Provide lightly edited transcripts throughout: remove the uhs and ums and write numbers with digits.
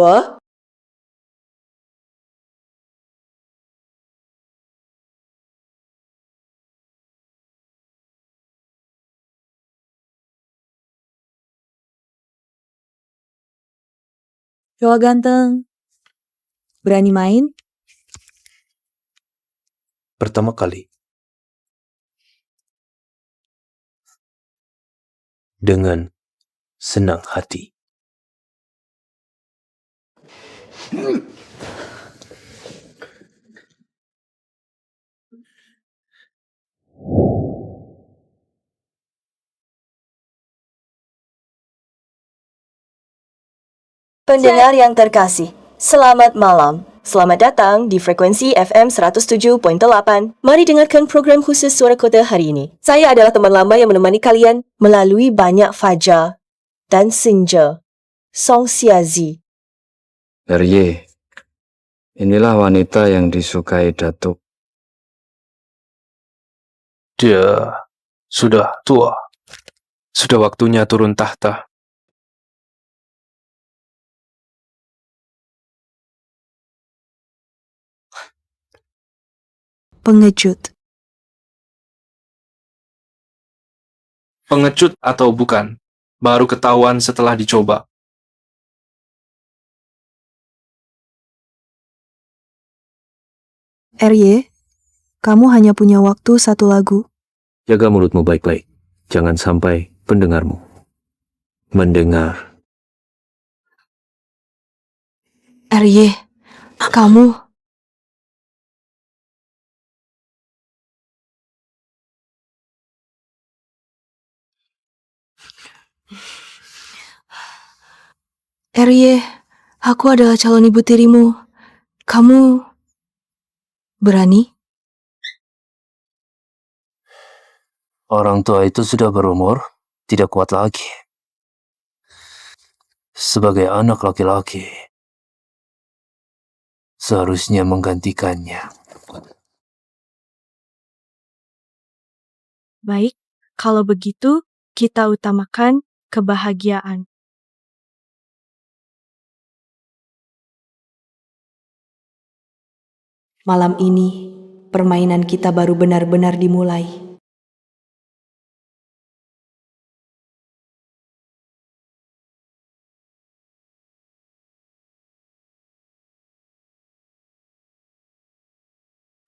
Wah, cowok ganteng. Berani main? Pertama kali. Dengan senang hati. Pendengar yang terkasih, selamat malam. Selamat datang di frekuensi FM 107.8. Mari dengarkan program khusus Suara Kota hari ini. Saya adalah teman lama yang menemani kalian melalui banyak fajar dan senja. Song Siazi. RY, inilah wanita yang disukai Datuk. Dia sudah tua. Sudah waktunya turun tahta. Pengecut. Pengecut atau bukan, baru ketahuan setelah dicoba. RY, kamu hanya punya waktu satu lagu. Jaga mulutmu baik-baik. Jangan sampai pendengarmu mendengar. RY, kamu... RY, aku adalah calon ibu tirimu. Kamu berani? Orang tua itu sudah berumur, tidak kuat lagi. Sebagai anak laki-laki, seharusnya menggantikannya. Baik, kalau begitu kita utamakan kebahagiaan. Malam ini, permainan kita baru benar-benar dimulai.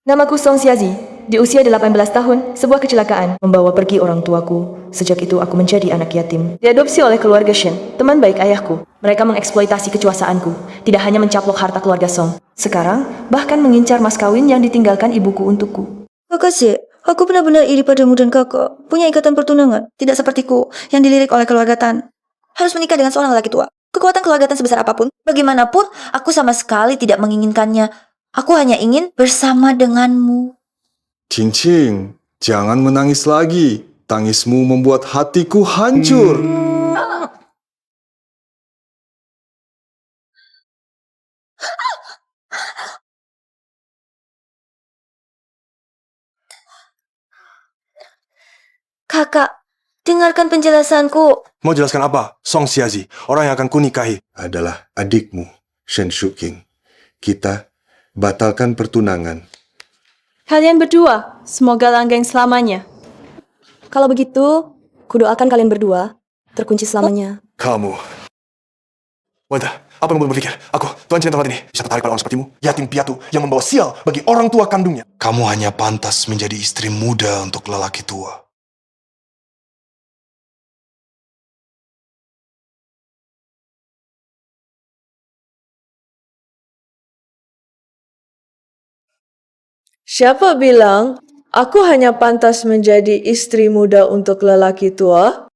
Namaku Song Siazi. Di usia 18 tahun, sebuah kecelakaan membawa pergi orang tuaku. Sejak itu aku menjadi anak yatim. Diadopsi oleh keluarga Shen, teman baik ayahku. Mereka mengeksploitasi kecuasaanku, tidak hanya mencaplok harta keluarga Song. Sekarang, bahkan mengincar mas kawin yang ditinggalkan ibuku untukku. Makasih, aku benar-benar iri padamu dan kakak. Punya ikatan pertunangan, tidak sepertiku yang dilirik oleh keluarga Tan. Harus menikah dengan seorang lelaki tua. Kekuatan keluarga Tan sebesar apapun, bagaimanapun, aku sama sekali tidak menginginkannya. Aku hanya ingin bersama denganmu. Cincin, jangan menangis lagi. Tangismu membuat hatiku hancur. Kakak, dengarkan penjelasanku. Mau jelaskan apa? Song Siazi, orang yang akan kunikahi, adalah adikmu, Shen Shuking. Kita batalkan pertunangan. Kalian berdua, semoga langgeng selamanya. Kalau begitu, kudoakan kalian berdua terkunci selamanya. Kamu. Wanita, apa yang membuatmu berpikir? Aku, Tuan Cinta tempat ini, bisa tertarik pada orang sepertimu? Yatim piatu yang membawa sial bagi orang tua kandungnya. Kamu hanya pantas menjadi istri muda untuk lelaki tua. Siapa bilang aku hanya pantas menjadi istri muda untuk lelaki tua?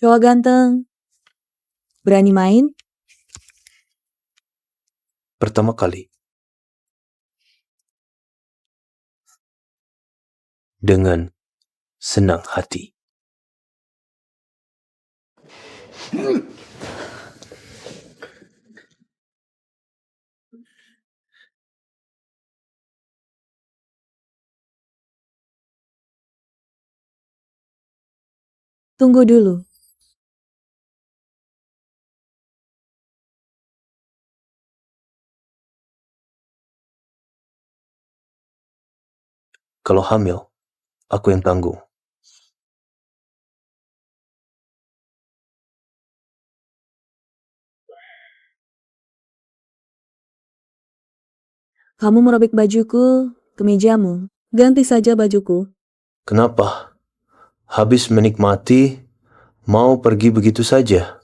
Cowok ganteng. Berani main? Pertama kali. Dengan senang hati. Tunggu dulu. Kalau hamil, aku yang tanggung. Kamu merobek bajuku ke mejamu. Ganti saja bajuku. Kenapa? Habis menikmati, mau pergi begitu saja?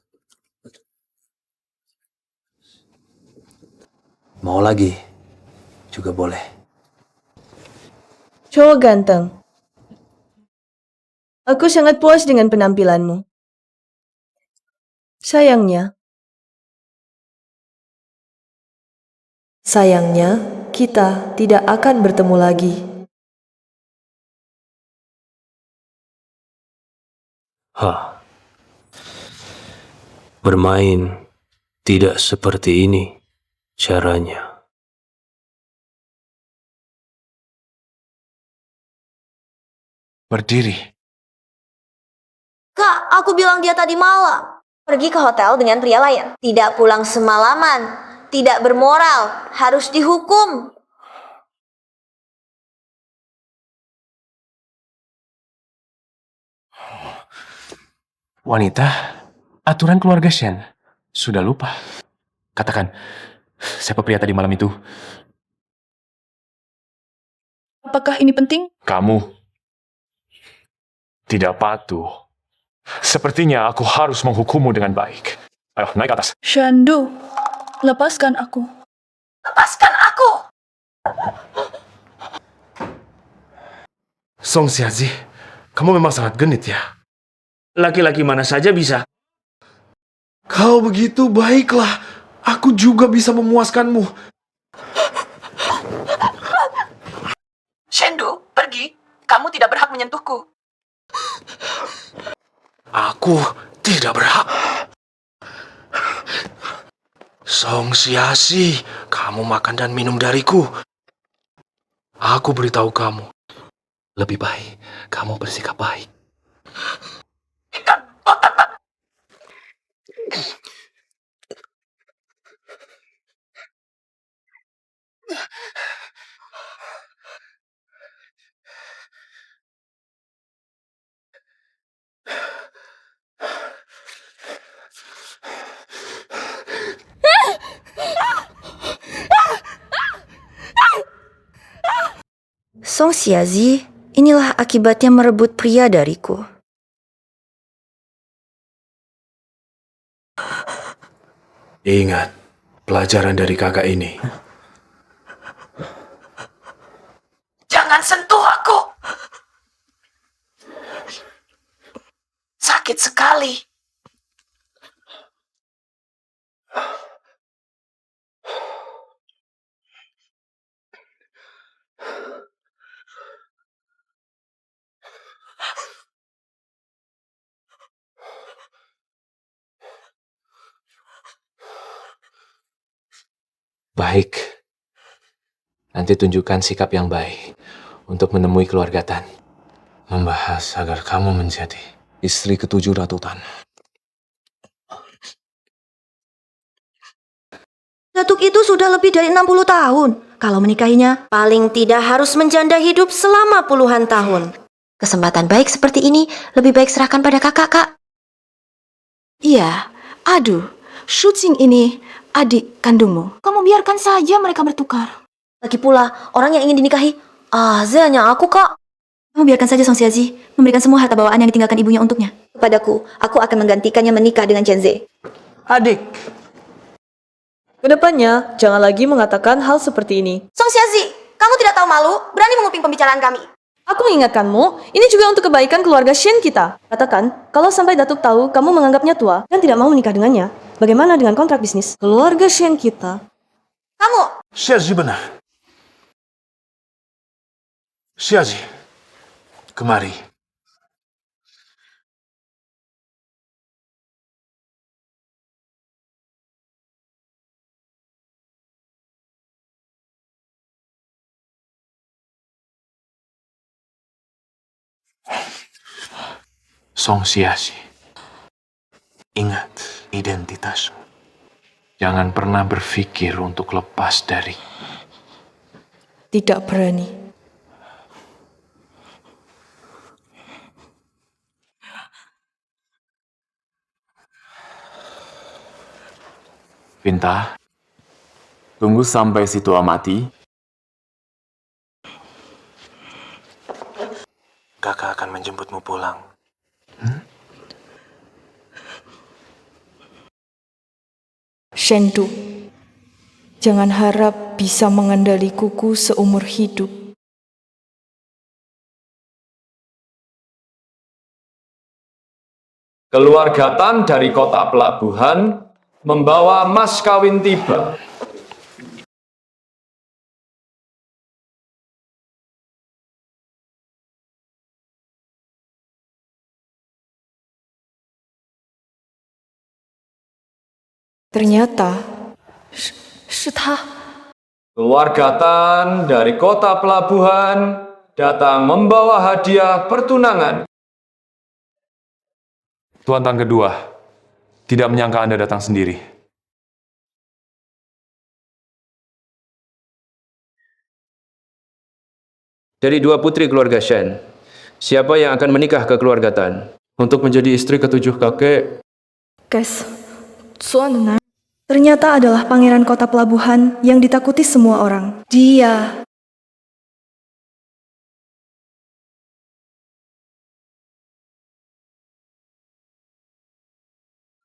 Mau lagi? Juga boleh. Cowok ganteng. Aku sangat puas dengan penampilanmu. Sayangnya, kita tidak akan bertemu lagi. Hah. Bermain tidak seperti ini caranya. Berdiri. Kak, aku bilang dia tadi malam. Pergi ke hotel dengan pria lain. Tidak pulang semalaman. Tidak bermoral. Harus dihukum. Wanita, aturan keluarga Shen. Sudah lupa. Katakan, siapa pria tadi malam itu? Apakah ini penting? Kamu. Tidak patuh. Sepertinya aku harus menghukummu dengan baik. Ayo, naik atas. Shandu, lepaskan aku. Lepaskan aku! Song Xiazi, kamu memang sangat genit ya. Laki-laki mana saja bisa. Kalau begitu, baiklah. Aku juga bisa memuaskanmu. Shendu, pergi. Kamu tidak berhak menyentuhku. Aku tidak berhak. Song Xiazi, kamu makan dan minum dariku. Aku beritahu kamu. Lebih baik kamu bersikap baik. Song Xiazi, inilah akibatnya merebut pria dariku. Ingat pelajaran dari kakak ini. Jangan sentuh aku. Sakit sekali. Baik. Nanti tunjukkan sikap yang baik untuk menemui keluarga Tan. Membahas agar kamu menjadi istri ketujuh Ratu Tan. Datuk itu sudah lebih dari 60 tahun. Kalau menikahinya, paling tidak harus menjanda hidup selama puluhan tahun. Kesempatan baik seperti ini lebih baik serahkan pada kakak, Kak. Iya, aduh, syuting ini adik kandungmu. Kamu biarkan saja mereka bertukar. Lagi pula, orang yang ingin dinikahi, hanya aku, Kak. Kamu biarkan saja Song Xiazi memberikan semua harta bawaan yang ditinggalkan ibunya untuknya. Kepadaku, aku akan menggantikannya menikah dengan Chen Zhe. Adik. Kedepannya, jangan lagi mengatakan hal seperti ini. Song Xiazi, kamu tidak tahu malu, berani menguping pembicaraan kami. Aku mengingatkanmu, ini juga untuk kebaikan keluarga Shen kita. Katakan, kalau sampai Datuk tahu kamu menganggapnya tua dan tidak mau menikah dengannya, bagaimana dengan kontrak bisnis? Keluarga Shen kita. Kamu! Xiazi benar. Xiazi, kemari. Song Xiaxi, ingat identitasmu. Jangan pernah berpikir untuk lepas dari. Tidak berani. Pinta, tunggu sampai si tua mati. Kakak akan menjemputmu pulang. Shendu, jangan harap bisa mengendali kuku seumur hidup. Keluarga Tan dari kota pelabuhan membawa mas kawin tiba. Ternyata, Keluarga Tan dari kota pelabuhan datang membawa hadiah pertunangan. Tuan Tan kedua, tidak menyangka Anda datang sendiri. Dari dua putri keluarga Shen, siapa yang akan menikah ke keluarga Tan? Untuk menjadi istri ketujuh kakek, ternyata adalah pangeran kota pelabuhan yang ditakuti semua orang. Dia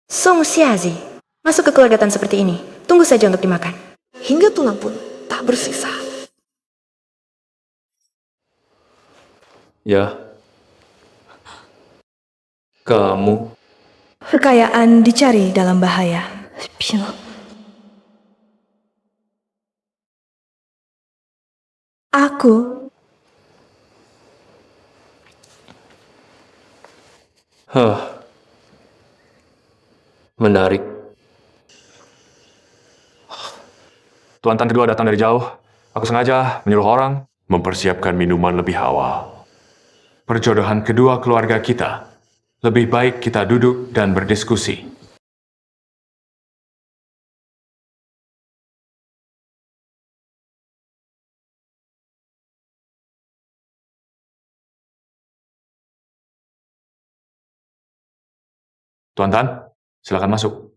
Song Xiazi, masuk ke keluarga Tan seperti ini. Tunggu saja untuk dimakan. Hingga tulang pun tak bersisa. ya. Kamu kekayaan dicari dalam bahaya. Aku menarik. Tuan Tan kedua datang dari jauh. Aku sengaja menyuruh orang mempersiapkan minuman lebih awal. Perjodohan kedua keluarga kita. Lebih baik kita duduk dan berdiskusi. Tuan Tan, silakan masuk.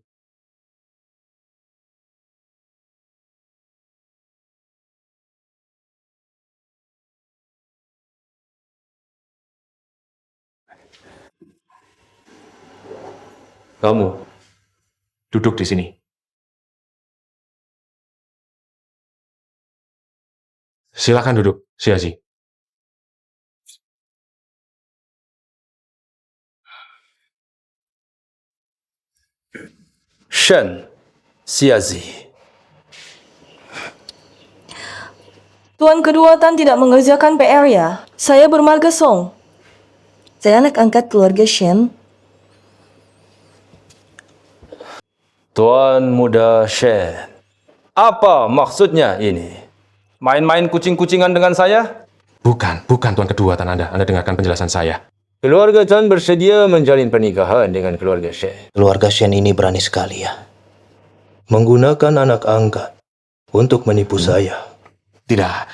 Kamu Duduk di sini. Silakan duduk, Xiazi. Shen Xiazi. Tuan kedua Tan tidak mengerjakan PR ya. Saya bermarga Song. Saya anak angkat keluarga Shen. Tuan muda Shen. Apa maksudnya ini? Main-main kucing-kucingan dengan saya? Bukan Tuan kedua Tan Anda. Anda dengarkan penjelasan saya. Keluarga Tan bersedia menjalin pernikahan dengan keluarga Shen. Keluarga Shen ini berani sekali ya. Menggunakan anak angkat untuk menipu saya. Tidak.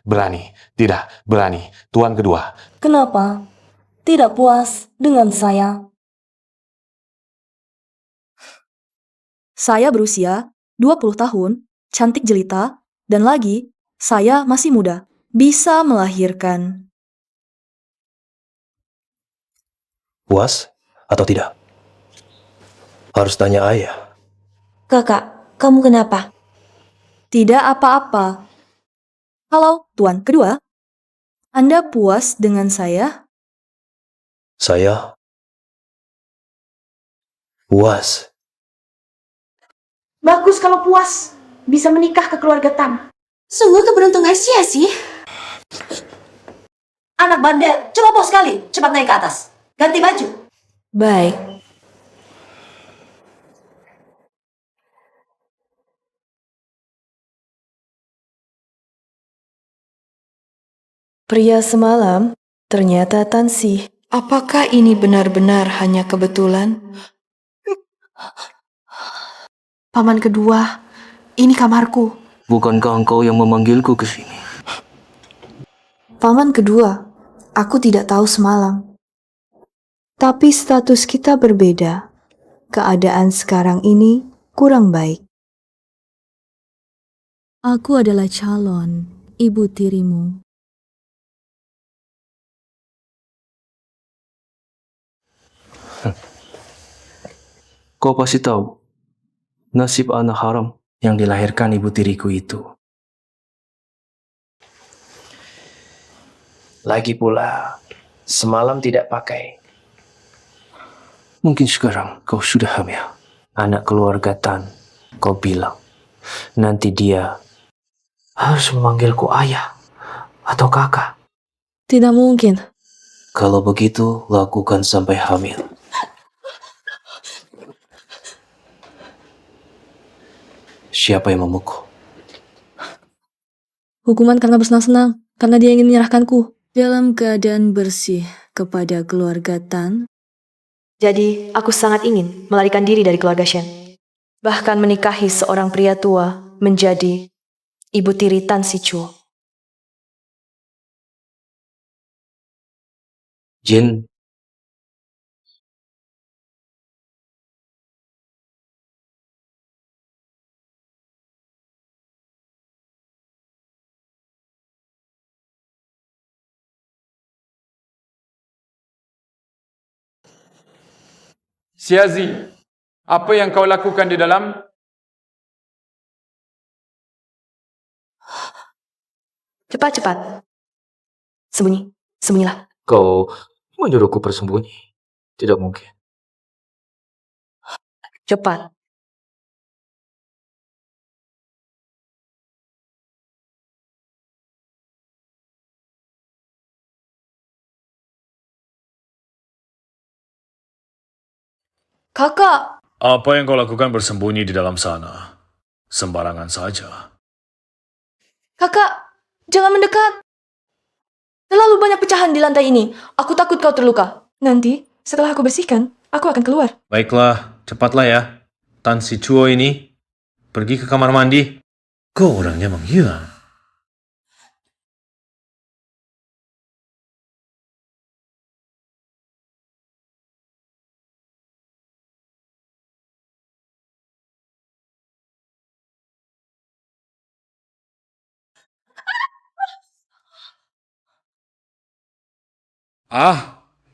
Berani. Tuan kedua. Kenapa? Tidak puas dengan saya? Saya berusia 20 tahun, cantik jelita, dan lagi, saya masih muda. Bisa melahirkan. Puas atau tidak? Harus tanya ayah. Kakak, kamu kenapa? Tidak apa-apa. Halo, Tuan kedua. Anda puas dengan saya? Saya puas. Bagus kalau puas. Bisa menikah ke keluarga Tan. Sungguh keberuntungan Xiazi. Anak bandel, coba bos sekali. Cepat naik ke atas. Ganti baju. Baik. Pria semalam Ternyata Tansi. Apakah ini benar-benar hanya kebetulan? Paman kedua, ini kamarku. Bukankah engkau yang memanggilku ke sini? Paman kedua, aku tidak tahu semalam. Tapi status kita berbeda. Keadaan sekarang ini kurang baik. Aku adalah calon ibu tirimu. Kau pasti tahu nasib anak haram yang dilahirkan ibu tiriku itu. Lagi pula, semalam tidak pakai. Mungkin sekarang kau sudah hamil. Anak keluarga Tan, kau bilang. Nanti dia harus memanggilku ayah atau kakak. Tidak mungkin. Kalau begitu, lakukan sampai hamil. Siapa yang memukul? Hukuman karena bersenang-senang, karena dia ingin menyerahkanku. Dalam keadaan bersih kepada keluarga Tan, Jadi, aku sangat ingin melarikan diri dari keluarga Shen. Bahkan menikahi seorang pria tua menjadi ibu tiri Tan Si Chuo. Jin, Xiazi, apa yang kau lakukan di dalam? Cepat-cepat. Sembunyi. Sembunyilah. kau menyuruhku bersembunyi. Tidak mungkin. Cepat. Kakak, Apa yang kau lakukan bersembunyi di dalam sana? Sembarangan saja. kakak, jangan mendekat. Terlalu banyak pecahan di lantai ini. Aku takut kau terluka. Nanti, setelah aku bersihkan, aku akan keluar. Baiklah, cepatlah ya. Tan Si Chuo ini pergi ke kamar mandi. Kau orangnya menghilang.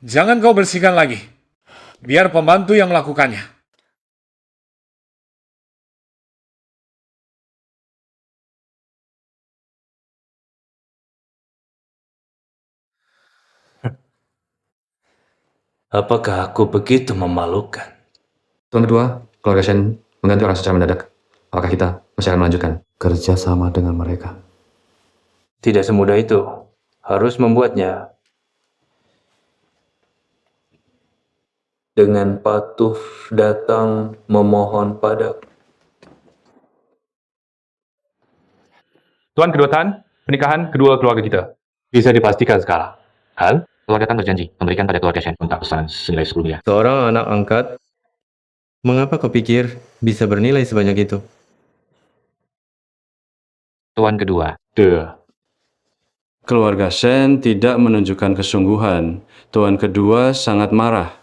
Jangan kau bersihkan lagi. Biar pembantu yang melakukannya. Apakah aku begitu memalukan? Tuan kedua, keluarga Shen mengganti orang secara mendadak. Apakah kita masih akan melanjutkan kerja sama dengan mereka? Tidak semudah itu. Harus membuatnya dengan patuh datang memohon pada. Tuan kedua Tan, pernikahan kedua keluarga kita. Bisa dipastikan sekarang. Hal? Keluarga Tan berjanji memberikan pada keluarga Shen unta pesanan senilai 10 miliar. Seorang anak angkat, mengapa kau pikir bisa bernilai sebanyak itu? Tuan kedua, Keluarga Shen tidak menunjukkan kesungguhan. Tuan kedua sangat marah.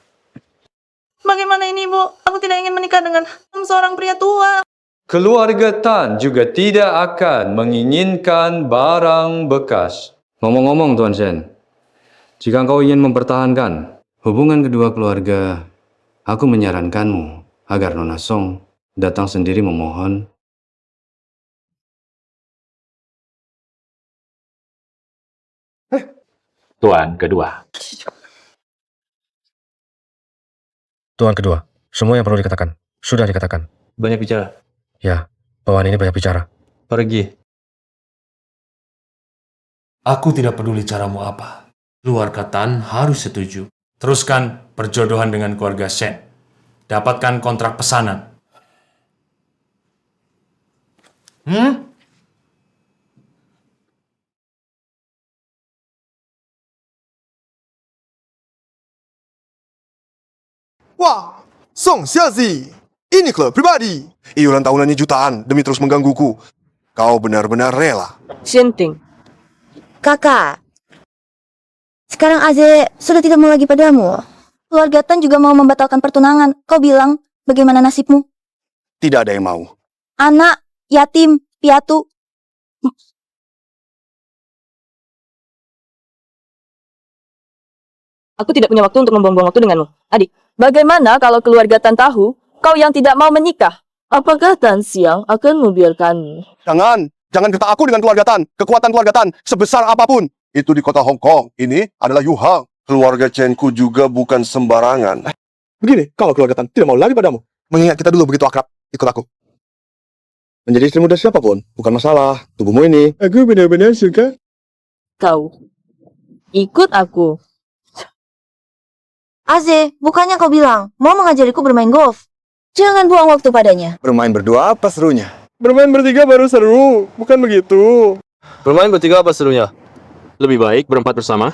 Bagaimana ini, Bu? Aku tidak ingin menikah dengan seorang pria tua. Keluarga Tan juga tidak akan menginginkan barang bekas. Ngomong-ngomong, Tuan Shen, jika kau ingin mempertahankan hubungan kedua keluarga, aku menyarankanmu agar Nona Song datang sendiri memohon. Tuan kedua. Tuan kedua, semua yang perlu dikatakan, sudah dikatakan. Banyak bicara. Ya, bawahan ini banyak bicara. Pergi. Aku tidak peduli caramu apa. Keluarga Tan harus setuju. Teruskan perjodohan dengan keluarga Shen. Dapatkan kontrak pesanan. Wah, Song Xiazi, ini klub pribadi. Iuran tahunannya jutaan demi terus menggangguku. Kau benar-benar rela. Shinting. Kakak, sekarang Aze sudah tidak mau lagi padamu. Keluarga Tan juga mau membatalkan pertunangan. Kau bilang, bagaimana nasibmu? Tidak ada yang mau. Anak, yatim, piatu. Aku tidak punya waktu untuk membuang-buang waktu denganmu. Adik, Bagaimana kalau keluarga Tan tahu kau yang tidak mau menikah? Apakah Tan Siang akan membiarkanmu? Jangan gertak aku dengan keluarga Tan. Kekuatan keluarga Tan sebesar apapun. Itu di kota Hong Kong. Ini adalah Yu Hang. Keluarga Chen Ku juga bukan sembarangan. Begini, kalau keluarga Tan tidak mau lagi padamu. Mengingat kita dulu begitu akrab, ikut aku. Menjadi istri muda siapapun, bukan masalah. Tubuhmu ini. Aku benar-benar suka. Kau ikut aku. Aze, bukannya kau bilang mau mengajariku bermain golf? Jangan buang waktu padanya. Bermain berdua apa serunya? Bermain bertiga baru seru, bukan begitu. Bermain bertiga apa serunya? Lebih baik berempat bersama.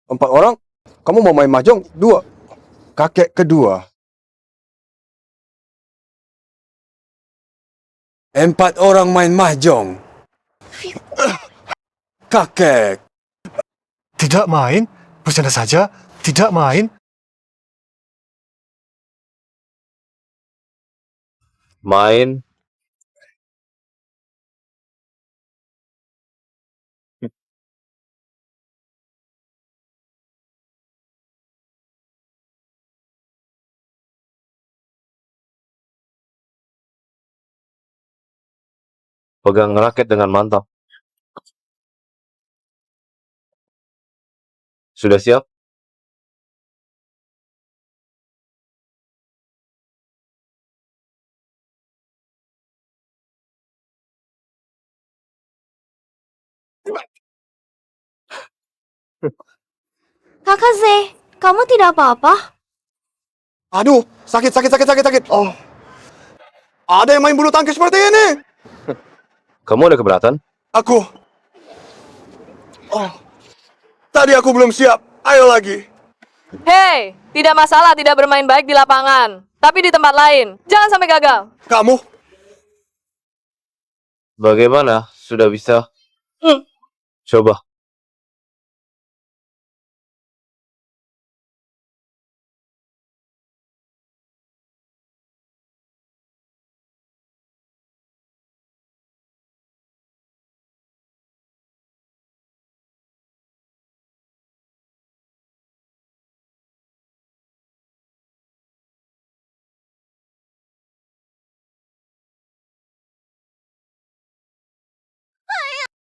4 orang? Kamu mau main mahjong? 2. Kakek kedua. 4 orang main mahjong. Kakek. Tidak main? Bercanda saja? Tidak main? Main. Pegang raket dengan mantap. Sudah siap? Kakak Z, kamu tidak apa-apa? Aduh, sakit. Oh, ada yang main bulu tangkis seperti ini. Kamu ada keberatan? Aku. Oh, tadi aku belum siap. Ayo lagi. Hei, tidak masalah tidak bermain baik di lapangan, tapi di tempat lain. Jangan sampai gagal. Kamu? Bagaimana? Sudah bisa? Coba.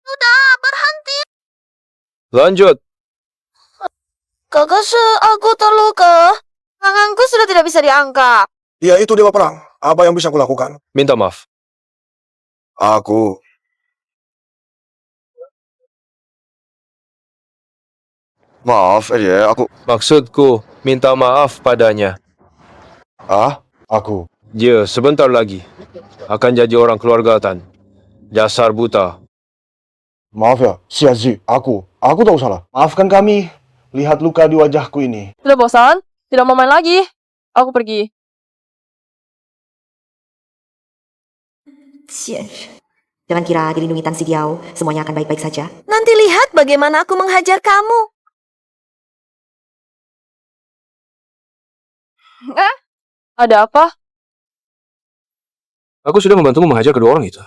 Sudah, berhenti. Lanjut. Kakak aku terluka. Tanganku sudah tidak bisa diangkat. Ya itu Dewa Perang. Apa yang bisa aku lakukan? Minta maaf. Aku. Maaf, aku. Maksudku, minta maaf padanya. Aku. Dia sebentar lagi akan jadi orang keluarga Tan. Dasar buta. Maaf ya, Xiazi, aku tahu salah. Maafkan kami. Lihat luka di wajahku ini. Sudah bosan? Tidak mau main lagi? Aku pergi. Jangan kira dilindungi Tan Si Diao, semuanya akan baik-baik saja. Nanti lihat bagaimana aku menghajar kamu. Ada apa? Aku sudah membantumu menghajar kedua orang itu.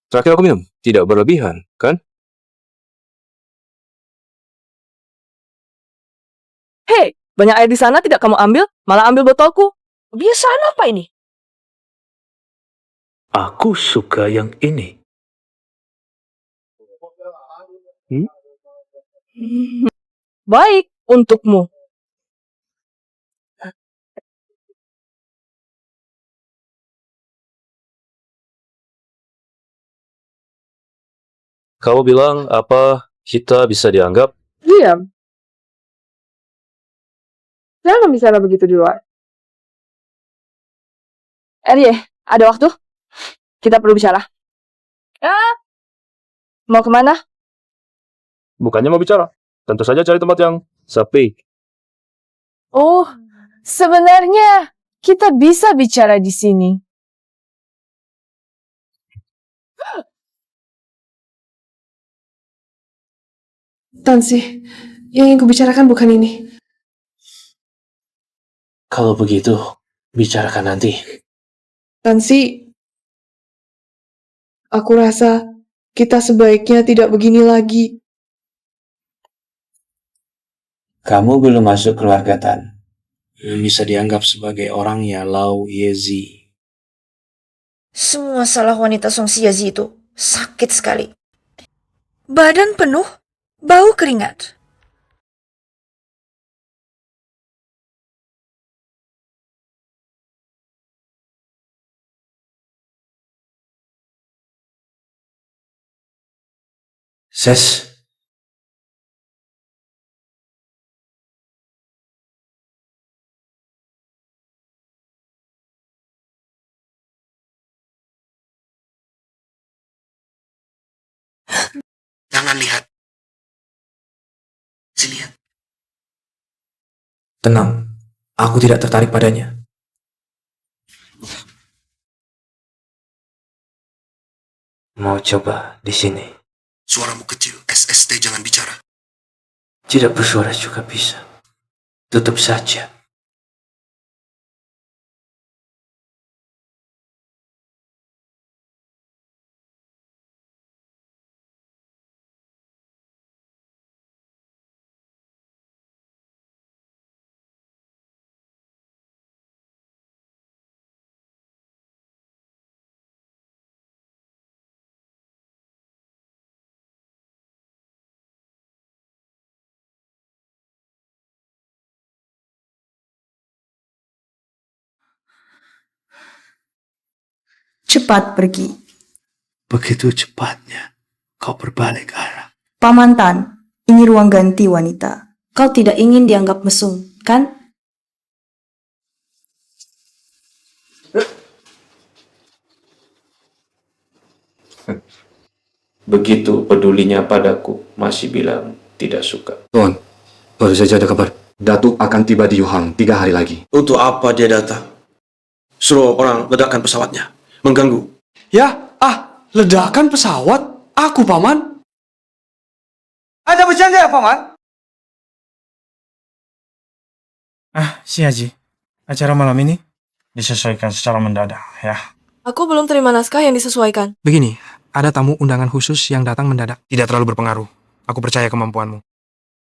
Terakhir aku minum. Tidak berlebihan, kan? Hei, banyak air di sana tidak kamu ambil? Malah ambil botolku. Kebiasaan apa ini? Aku suka yang ini. Baik, untukmu. Kau bilang apa kita bisa dianggap? Diam. Jangan bicara begitu di luar. Ada waktu? Kita perlu bicara. Mau kemana? Bukannya mau bicara. Tentu saja cari tempat yang sepi. Oh, sebenarnya kita bisa bicara di sini. Tansi, yang ingin kubicarakan bukan ini. Kalau begitu, bicarakan nanti. Tansi, aku rasa kita sebaiknya tidak begini lagi. Kamu belum masuk keluarga Tan. Bisa dianggap sebagai orangnya Lau Yezi. Semua salah wanita Song Xiazi itu sakit sekali. Badan penuh, bau keringat. Ses, Jangan lihat. Lihat. tenang. Aku tidak tertarik padanya. Mau coba di sini. Suaramu kecil, SST jangan bicara. Tidak bersuara juga bisa. Tutup saja. Cepat pergi. Begitu cepatnya kau berbalik arah. Paman Tan, ini ruang ganti wanita. Kau tidak ingin dianggap mesum, kan? Begitu pedulinya padaku, masih bilang tidak suka. Tuan, baru saja ada kabar. Datuk akan tiba di Yuhang 3 hari lagi. Untuk apa dia datang? Suruh orang ledakan pesawatnya. Mengganggu. Ya, ledakan pesawat? Aku, Paman. Ada bercanda ya, Paman? Si Haji, acara malam ini disesuaikan secara mendadak, ya. Aku belum terima naskah yang disesuaikan. Begini, ada tamu undangan khusus yang datang mendadak. Tidak terlalu berpengaruh. Aku percaya kemampuanmu.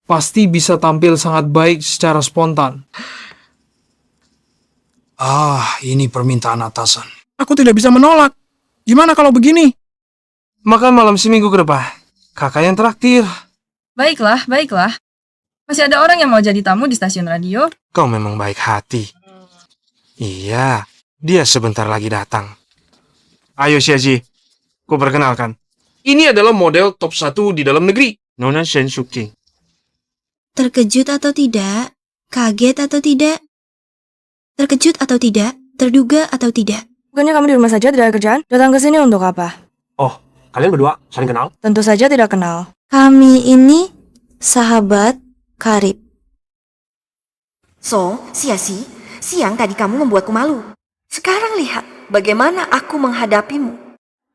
Pasti bisa tampil sangat baik secara spontan. Ini permintaan atasan. Aku tidak bisa menolak. Gimana kalau begini? Makan malam seminggu ke depan. Kakak yang traktir. Baiklah, baiklah. Masih ada orang yang mau jadi tamu di stasiun radio? Kau memang baik hati. Iya, dia sebentar lagi datang. Ayo si Haji, ku perkenalkan. Ini adalah model top 1 di dalam negeri. Nona Shen Shuking. Terkejut atau tidak? Kaget atau tidak? Terkejut atau tidak? Terduga atau tidak? Bukannya kamu di rumah saja tidak ada kerjaan? Datang ke sini untuk apa? Oh, kalian berdua saling kenal? Tentu saja tidak kenal. Kami ini sahabat karib. So, Xiazi, siang tadi kamu membuatku malu. Sekarang lihat bagaimana aku menghadapimu.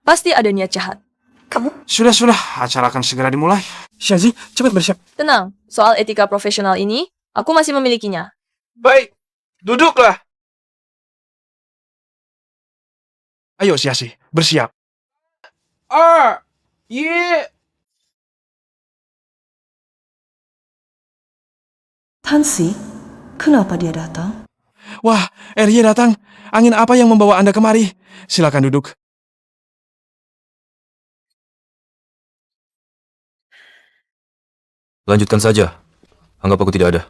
Pasti ada niat jahat. Kamu? Sudah, acara akan segera dimulai. Syazi, cepat bersiap. Tenang, soal etika profesional ini, aku masih memilikinya. Baik, duduklah. Ayo Syazi, bersiap. Tansi, kenapa dia datang? Wah, RY datang. Angin apa yang membawa Anda kemari? Silakan duduk. Lanjutkan saja. Anggap aku tidak ada.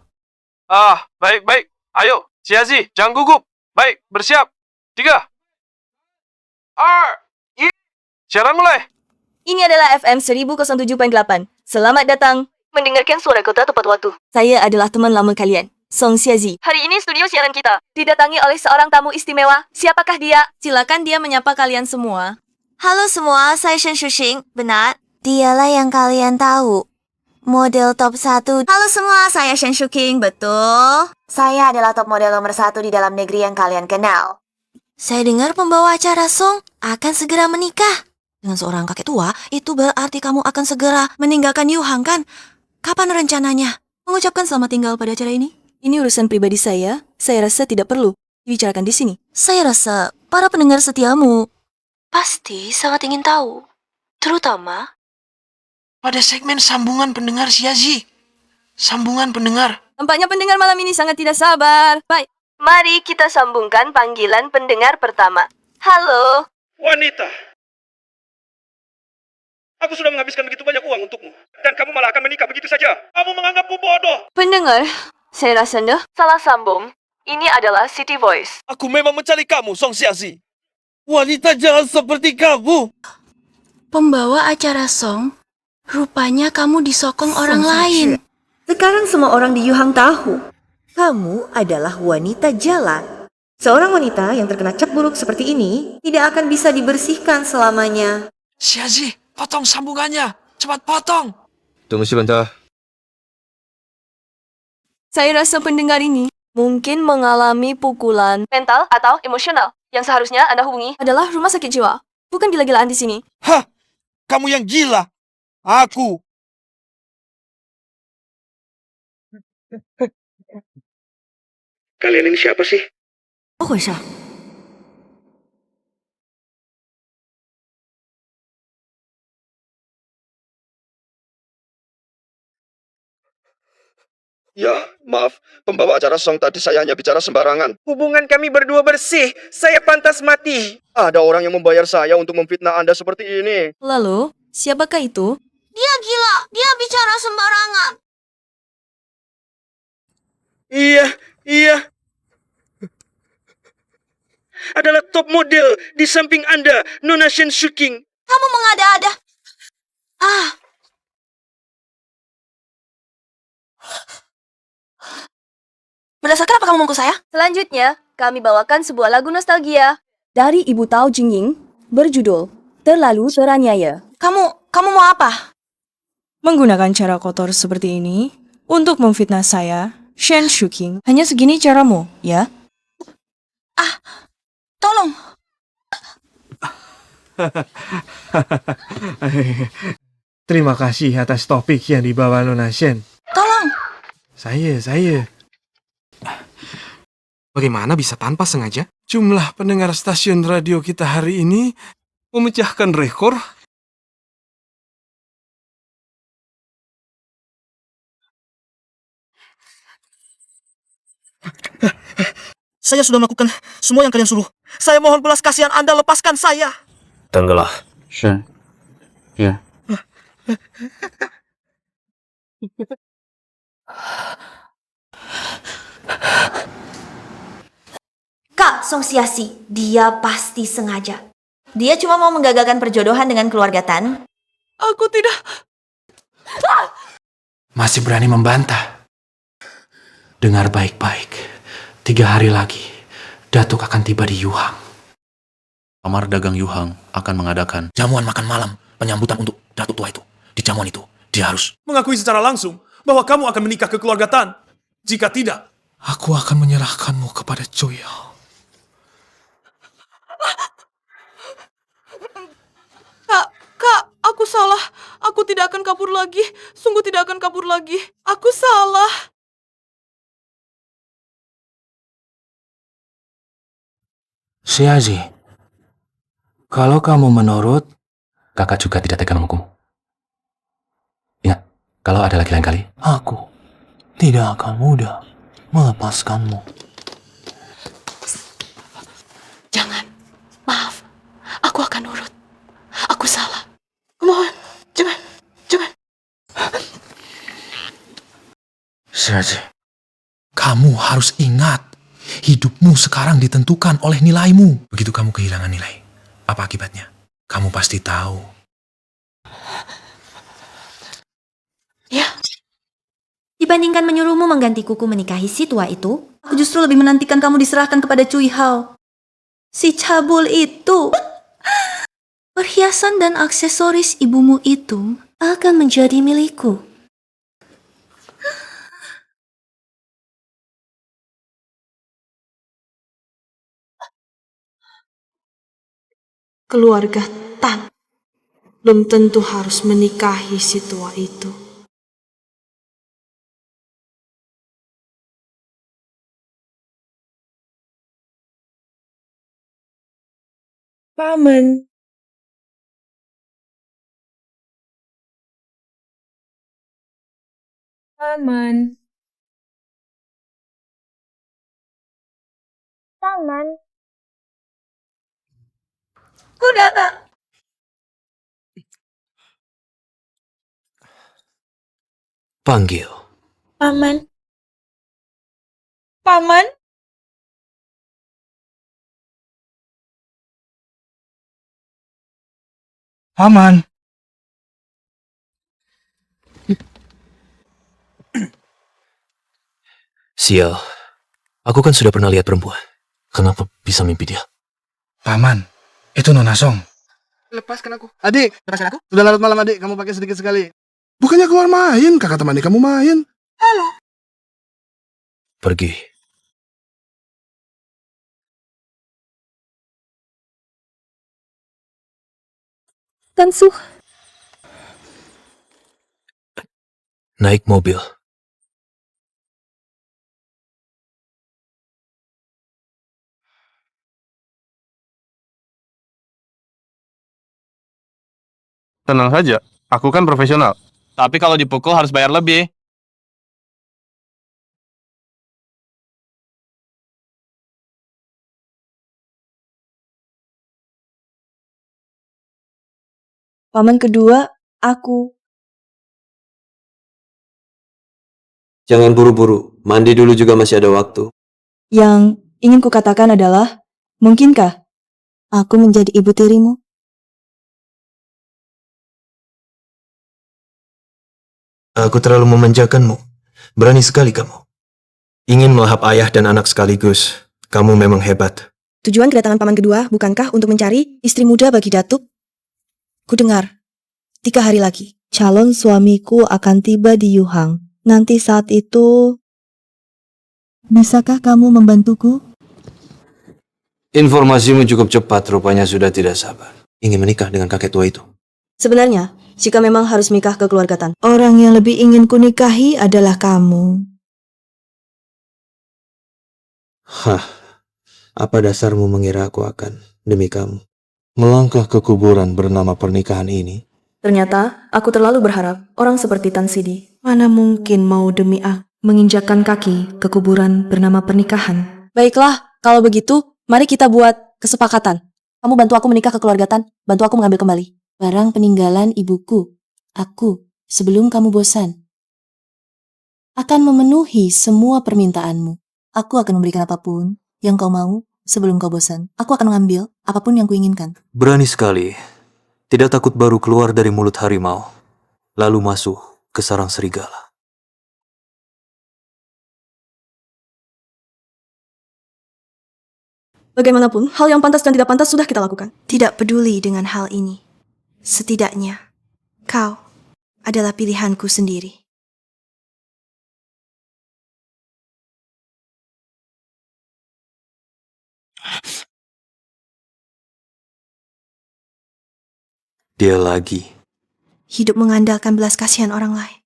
Baik. Ayo, Syazi, jangan gugup. Baik, bersiap. 3, 2, 1. Siaran mulai. Ini adalah FM 1007.8. Selamat datang mendengarkan suara kota tepat waktu. Saya adalah teman lama kalian, Song Xiazi. Hari ini studio siaran kita didatangi oleh seorang tamu istimewa. Siapakah dia? Silakan dia menyapa kalian semua. Halo semua, saya Shen Shuxing. Benar, dialah yang kalian tahu. Model top 1. Halo semua, saya Shen Shuking, betul? Saya adalah top model nomor 1 di dalam negeri yang kalian kenal. Saya dengar pembawa acara Song akan segera menikah. Dengan seorang kakek tua, itu berarti kamu akan segera meninggalkan Yuhang, kan? Kapan rencananya? Mengucapkan selamat tinggal pada acara ini? Ini urusan pribadi saya rasa tidak perlu dibicarakan di sini. Saya rasa para pendengar setiamu pasti sangat ingin tahu. Terutama Pada segmen sambungan pendengar Xiazi. Sambungan pendengar. tampaknya pendengar malam ini sangat tidak sabar. Baik, mari kita sambungkan panggilan pendengar pertama. Halo. Wanita, aku sudah menghabiskan begitu banyak uang untukmu, dan kamu malah akan menikah begitu saja. Kamu menganggapku bodoh. Pendengar, saya rasa salah sambung. Ini adalah City Voice. Aku memang mencari kamu, Song Xiazi. Wanita jahat seperti kamu. Pembawa acara Song, rupanya kamu disokong orang lain. Sekarang semua orang di Yuhang tahu. Kamu adalah wanita jalan. Seorang wanita yang terkena cap buruk seperti ini tidak akan bisa dibersihkan selamanya. Xiazi, potong sambungannya. Cepat potong. Tunggu sebentar. Saya rasa pendengar ini mungkin mengalami pukulan mental atau emosional. Yang seharusnya Anda hubungi adalah rumah sakit jiwa, bukan gila-gilaan di sini. Hah, kamu yang gila. Aku. Kalian ini siapa sih? Oh, Sha. Ya, maaf. Pembawa acara Song tadi saya hanya bicara sembarangan. Hubungan kami berdua bersih. Saya pantas mati. Ada orang yang membayar saya untuk memfitnah Anda seperti ini. Lalu, siapakah itu? Dia gila, dia bicara sembarangan. Iya. Adalah top model di samping Anda, Nona Shen Shuking. Kamu mengada-ada. Berdasarkan apa kamu mengku saya? Selanjutnya, kami bawakan sebuah lagu nostalgia Dari Ibu Tao Jingying, berjudul Terlalu Teraniaya. Kamu mau apa? Menggunakan cara kotor seperti ini untuk memfitnah saya, Shen Shuking. Hanya segini caramu, ya? Tolong. Terima kasih atas topik yang dibawa Nona Shen. Tolong. Saya. Bagaimana bisa tanpa sengaja? Jumlah pendengar stasiun radio kita hari ini memecahkan rekor. Saya sudah melakukan semua yang kalian suruh. Saya mohon belas kasihan Anda, lepaskan saya. Tenggelam. Shen. Ya. Kak Song Xiazi, dia pasti sengaja. Dia cuma mau menggagalkan perjodohan dengan keluarga Tan. Aku tidak. Masih berani membantah? Dengar baik-baik. 3 hari lagi, Datuk akan tiba di Yuhang. Kamar dagang Yuhang akan mengadakan jamuan makan malam penyambutan untuk Datuk tua itu. Di jamuan itu, dia harus Mengakui secara langsung bahwa kamu akan menikah ke keluarga Tan. Jika tidak, aku akan menyerahkanmu kepada Choyao. Kak, aku salah. Aku tidak akan kabur lagi. Sungguh tidak akan kabur lagi. Aku salah. Xiazi, kalau kamu menurut, kakak juga tidak tega menghukum. Ingat, kalau ada lagi lain kali, Aku tidak akan mudah melepaskanmu. Jangan. Maaf. Aku akan nurut. Aku salah. Mohon. Jangan. Xiazi, kamu harus ingat, hidupmu sekarang ditentukan oleh nilaimu. Begitu kamu kehilangan nilai, apa akibatnya? Kamu pasti tahu. Ya. Dibandingkan menyuruhmu mengganti kuku menikahi si tua itu, aku justru lebih menantikan kamu diserahkan kepada Cui Hao. Si cabul itu. Perhiasan dan aksesoris ibumu itu akan menjadi milikku. Keluarga Tan belum tentu harus menikahi si tua itu. Paman. Paman. Paman. Ku datang. Panggil. Paman. Paman. Paman. Sial. Aku kan sudah pernah lihat perempuan. Kenapa bisa mimpi dia? Paman, itu Nona Song. Lepaskan aku. Adik, lepaskan aku. Sudah larut malam adik, kamu pakai sedikit sekali. Bukannya keluar main, kakak temani kamu main. Halo. Pergi. Tansu. Naik mobil. Tenang saja, aku kan profesional. Tapi kalau dipukul harus bayar lebih. Paman kedua, aku. Jangan buru-buru, mandi dulu juga masih ada waktu. Yang ingin kukatakan adalah, mungkinkah aku menjadi ibu tirimu? Aku terlalu memanjakanmu. Berani sekali kamu. Ingin melahap ayah dan anak sekaligus. Kamu memang hebat. Tujuan kedatangan paman kedua bukankah untuk mencari istri muda bagi Datuk? Kudengar, 3 hari lagi, calon suamiku akan tiba di Yuhang. Nanti saat itu, bisakah kamu membantuku? Informasimu cukup cepat, rupanya sudah tidak sabar. Ingin menikah dengan kakek tua itu. Sebenarnya, jika memang harus nikah kekeluargaan, orang yang lebih ingin kunikahi adalah kamu. Hah, apa dasarmu mengira aku akan, demi kamu, melangkah ke kuburan bernama pernikahan ini? Ternyata, aku terlalu berharap orang seperti Tan Sidi. Mana mungkin mau demi aku menginjakkan kaki ke kuburan bernama pernikahan. Baiklah, kalau begitu, mari kita buat kesepakatan. Kamu bantu aku menikah kekeluargaan, bantu aku mengambil kembali barang peninggalan ibuku. Aku, sebelum kamu bosan, akan memenuhi semua permintaanmu. Aku akan memberikan apapun yang kau mau sebelum kau bosan. Aku akan mengambil apapun yang kuinginkan. Berani sekali. Tidak takut baru keluar dari mulut harimau, lalu masuk ke sarang serigala. Bagaimanapun, hal yang pantas dan tidak pantas sudah kita lakukan. Tidak peduli dengan hal ini. Setidaknya, kau adalah pilihanku sendiri. Dia lagi. Hidup mengandalkan belas kasihan orang lain.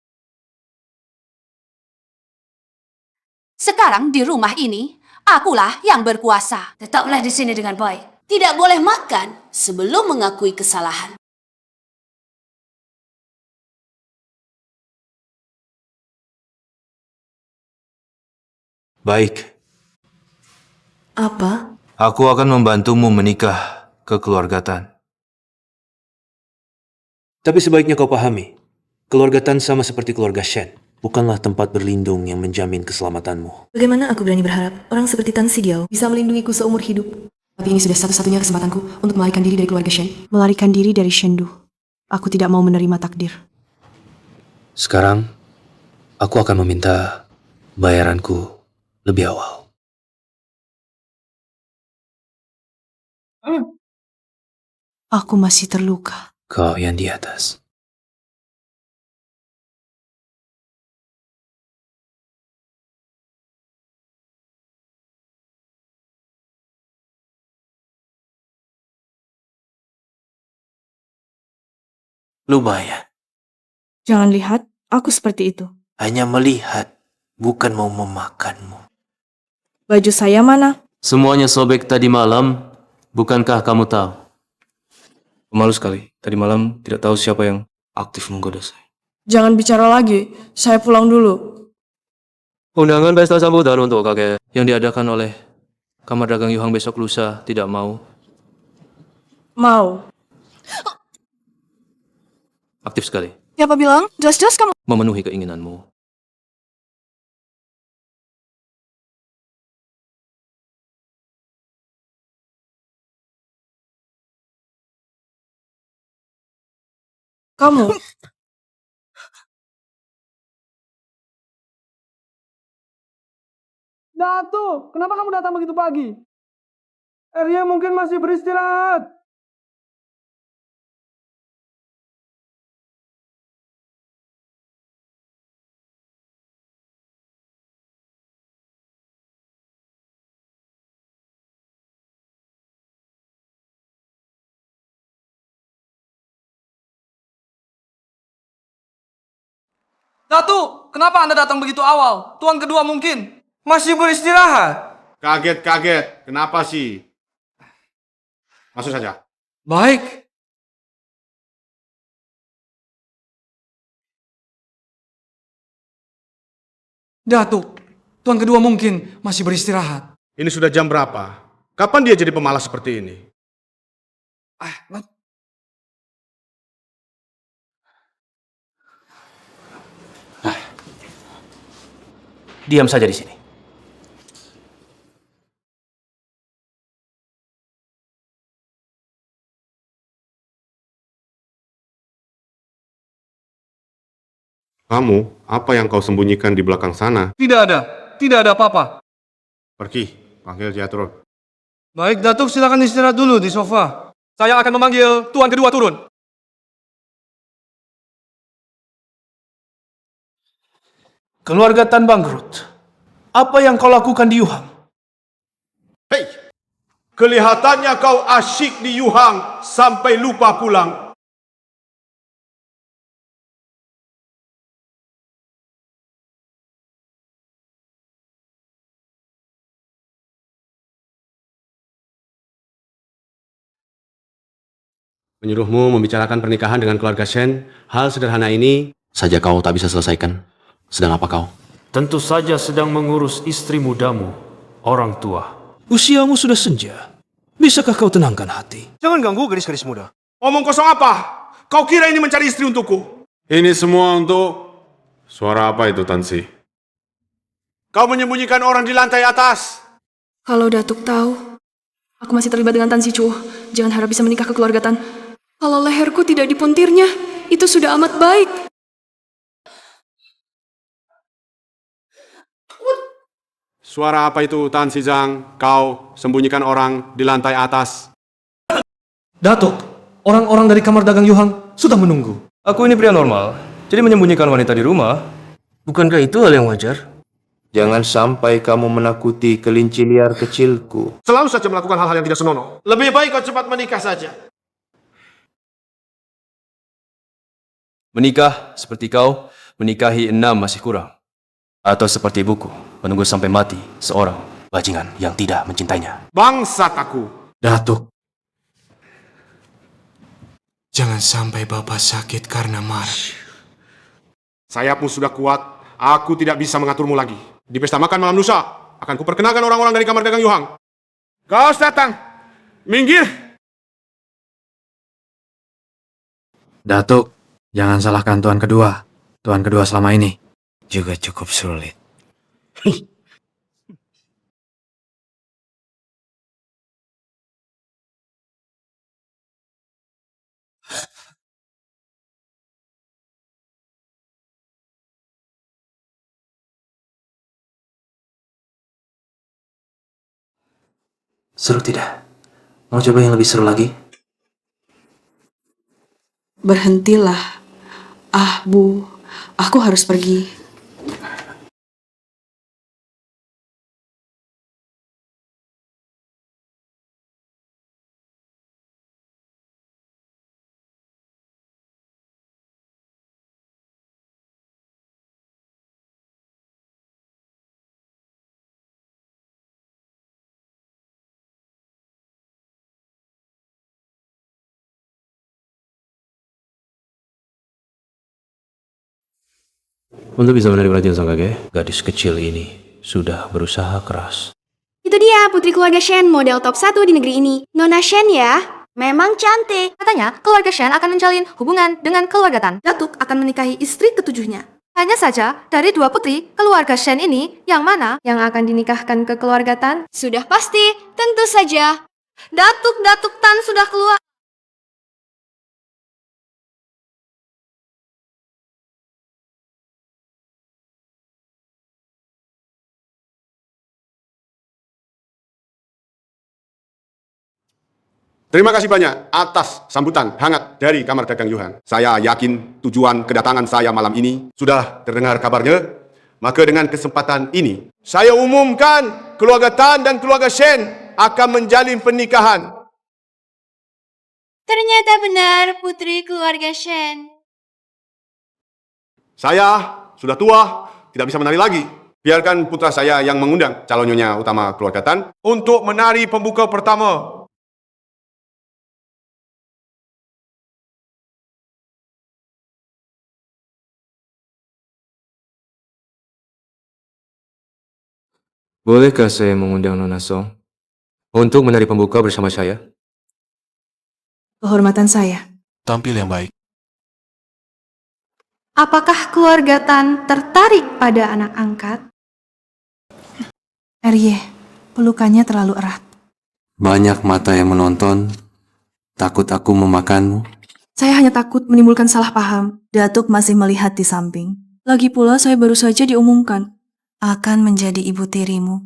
Sekarang di rumah ini, akulah yang berkuasa. Tetaplah di sini dengan baik. Tidak boleh makan sebelum mengakui kesalahan. Baik. Apa? Aku akan membantumu menikah kekeluargaan. Tapi sebaiknya kau pahami, keluarga Tan sama seperti keluarga Shen. Bukanlah tempat berlindung yang menjamin keselamatanmu. Bagaimana aku berani berharap orang seperti Tan Sidiao bisa melindungiku seumur hidup? Tapi ini sudah satu-satunya kesempatanku untuk melarikan diri dari keluarga Shen. Melarikan diri dari Shendu. Aku tidak mau menerima takdir. Sekarang, aku akan meminta bayaranku lebih awal. Aku masih terluka. Kau yang di atas. Lumayan. Jangan lihat aku seperti itu. Hanya melihat, bukan mau memakanmu. Baju saya mana? Semuanya sobek tadi malam, bukankah kamu tahu? Malu sekali. Tadi malam tidak tahu siapa yang aktif menggoda saya. Jangan bicara lagi. Saya pulang dulu. Undangan pesta sambutan untuk kakek yang diadakan oleh Kamar Dagang Yuhang besok lusa tidak mau. Mau. Aktif sekali. Siapa bilang? Jelas-jelas kamu. Memenuhi keinginanmu. Kamu. Datu, kenapa kamu datang begitu pagi? Arya mungkin masih beristirahat. Datu, kenapa Anda datang begitu awal? Tuan kedua mungkin masih beristirahat. Kaget. Kenapa sih? Masuk saja. Baik. Datuk, tuan kedua mungkin masih beristirahat. Ini sudah jam berapa? Kapan dia jadi pemalas seperti ini? Diam saja di sini. Kamu, apa yang kau sembunyikan di belakang sana? Tidak ada apa-apa. Pergi, panggil Jatro. Baik, Datuk silakan istirahat dulu di sofa. Saya akan memanggil tuan kedua turun. Keluarga Tan bangkrut. Apa yang kau lakukan di Yuhang? Hei, kelihatannya kau asyik di Yuhang sampai lupa pulang. Menyuruhmu membicarakan pernikahan dengan keluarga Shen, hal sederhana ini saja kau tak bisa selesaikan. Sedang apa kau? Tentu saja sedang mengurus istri mudamu, orang tua. Usiamu sudah senja. Bisakah kau tenangkan hati? Jangan ganggu gadis-gadis muda. Omong kosong apa? Kau kira ini mencari istri untukku? Ini semua untuk... Suara apa itu, Tansi? Kau menyembunyikan orang di lantai atas. Kalau Datuk tahu, aku masih terlibat dengan Tan Si Chuo. Jangan harap bisa menikah ke keluarga Tan. Kalau leherku tidak dipuntirnya, itu sudah amat baik. Suara apa itu, Tan Si Zhang? Kau sembunyikan orang di lantai atas. Datuk, orang-orang dari Kamar Dagang Yuhang sudah menunggu. Aku ini pria normal, jadi menyembunyikan wanita di rumah. Bukankah itu hal yang wajar? Jangan sampai kamu menakuti kelinci liar kecilku. Selalu saja melakukan hal-hal yang tidak senonoh. Lebih baik kau cepat menikah saja. Menikah seperti kau, menikahi 6 masih kurang. Atau seperti ibuku, menunggu sampai mati seorang bajingan yang tidak mencintainya. Bangsat aku. Datuk. Jangan sampai Bapak sakit karena marah. Sayapmu sudah kuat, aku tidak bisa mengaturmu lagi. Di pesta makan malam lusa, akan kuperkenalkan orang-orang dari Kamar Dagang Yuhang. Kau datang. Minggir. Datuk, jangan salahkan tuan kedua. Tuan kedua selama ini juga cukup sulit. Seru tidak? Mau coba yang lebih seru lagi? Berhentilah. Bu, aku harus pergi. Untuk bisa menarik perhatian Sang Kakek, gadis kecil ini sudah berusaha keras. Itu dia putri keluarga Shen, model top 1 di negeri ini. Nona Shen ya. Memang cantik. Katanya keluarga Shen akan menjalin hubungan dengan keluarga Tan. Datuk akan menikahi istri ketujuhnya. Hanya saja, dari 2 putri keluarga Shen ini, yang mana yang akan dinikahkan ke keluarga Tan? Sudah pasti, tentu saja. Datuk Tan sudah keluar. Terima kasih banyak atas sambutan hangat dari Kamar Dagang Yuhan. Saya yakin tujuan kedatangan saya malam ini sudah terdengar kabarnya. Maka dengan kesempatan ini, saya umumkan keluarga Tan dan keluarga Shen akan menjalin pernikahan. Ternyata benar putri keluarga Shen. Saya sudah tua, tidak bisa menari lagi. Biarkan putra saya yang mengundang calon nyonya utama keluarga Tan untuk menari pembuka pertama. Bolehkah saya mengundang Nona Song untuk menari pembuka bersama saya? Kehormatan saya. Tampil yang baik. Apakah keluarga Tan tertarik pada anak angkat? Arye, pelukannya terlalu erat. Banyak mata yang menonton, takut aku memakanmu. Saya hanya takut menimbulkan salah paham. Datuk masih melihat di samping. Lagi pula saya baru saja diumumkan akan menjadi ibu tirimu.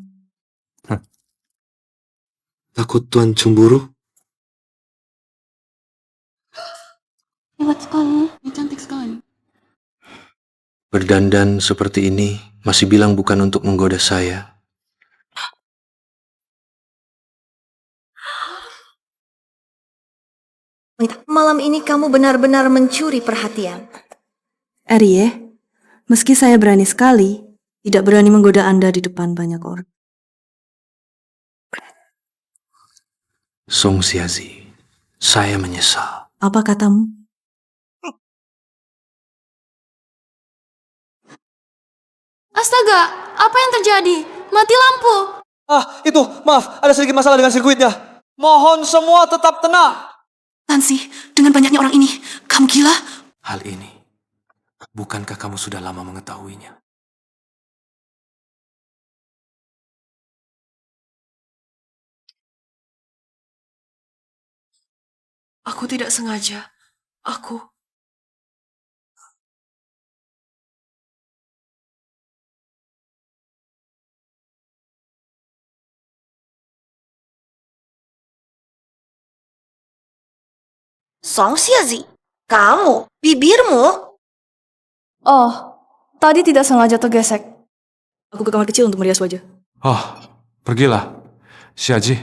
Takut Tuan cemburu? Hebat sekali, ini cantik sekali. Berdandan seperti ini masih bilang bukan untuk menggoda saya. Malam ini kamu benar-benar mencuri perhatian. Arye, meski saya berani sekali, tidak berani menggoda Anda di depan banyak orang. Song Xiazi, saya menyesal. Apa katamu? Astaga, apa yang terjadi? Mati lampu. Itu, maaf, ada sedikit masalah dengan sirkuitnya. Mohon semua tetap tenang. Tansi, dengan banyaknya orang ini, kamu gila? Hal ini, bukankah kamu sudah lama mengetahuinya? Aku tidak sengaja. Aku... Song Xiazi, kamu, bibirmu. Oh, tadi tidak sengaja tergesek. Aku ke kamar kecil untuk merias wajah. Oh, pergilah. Xiaji,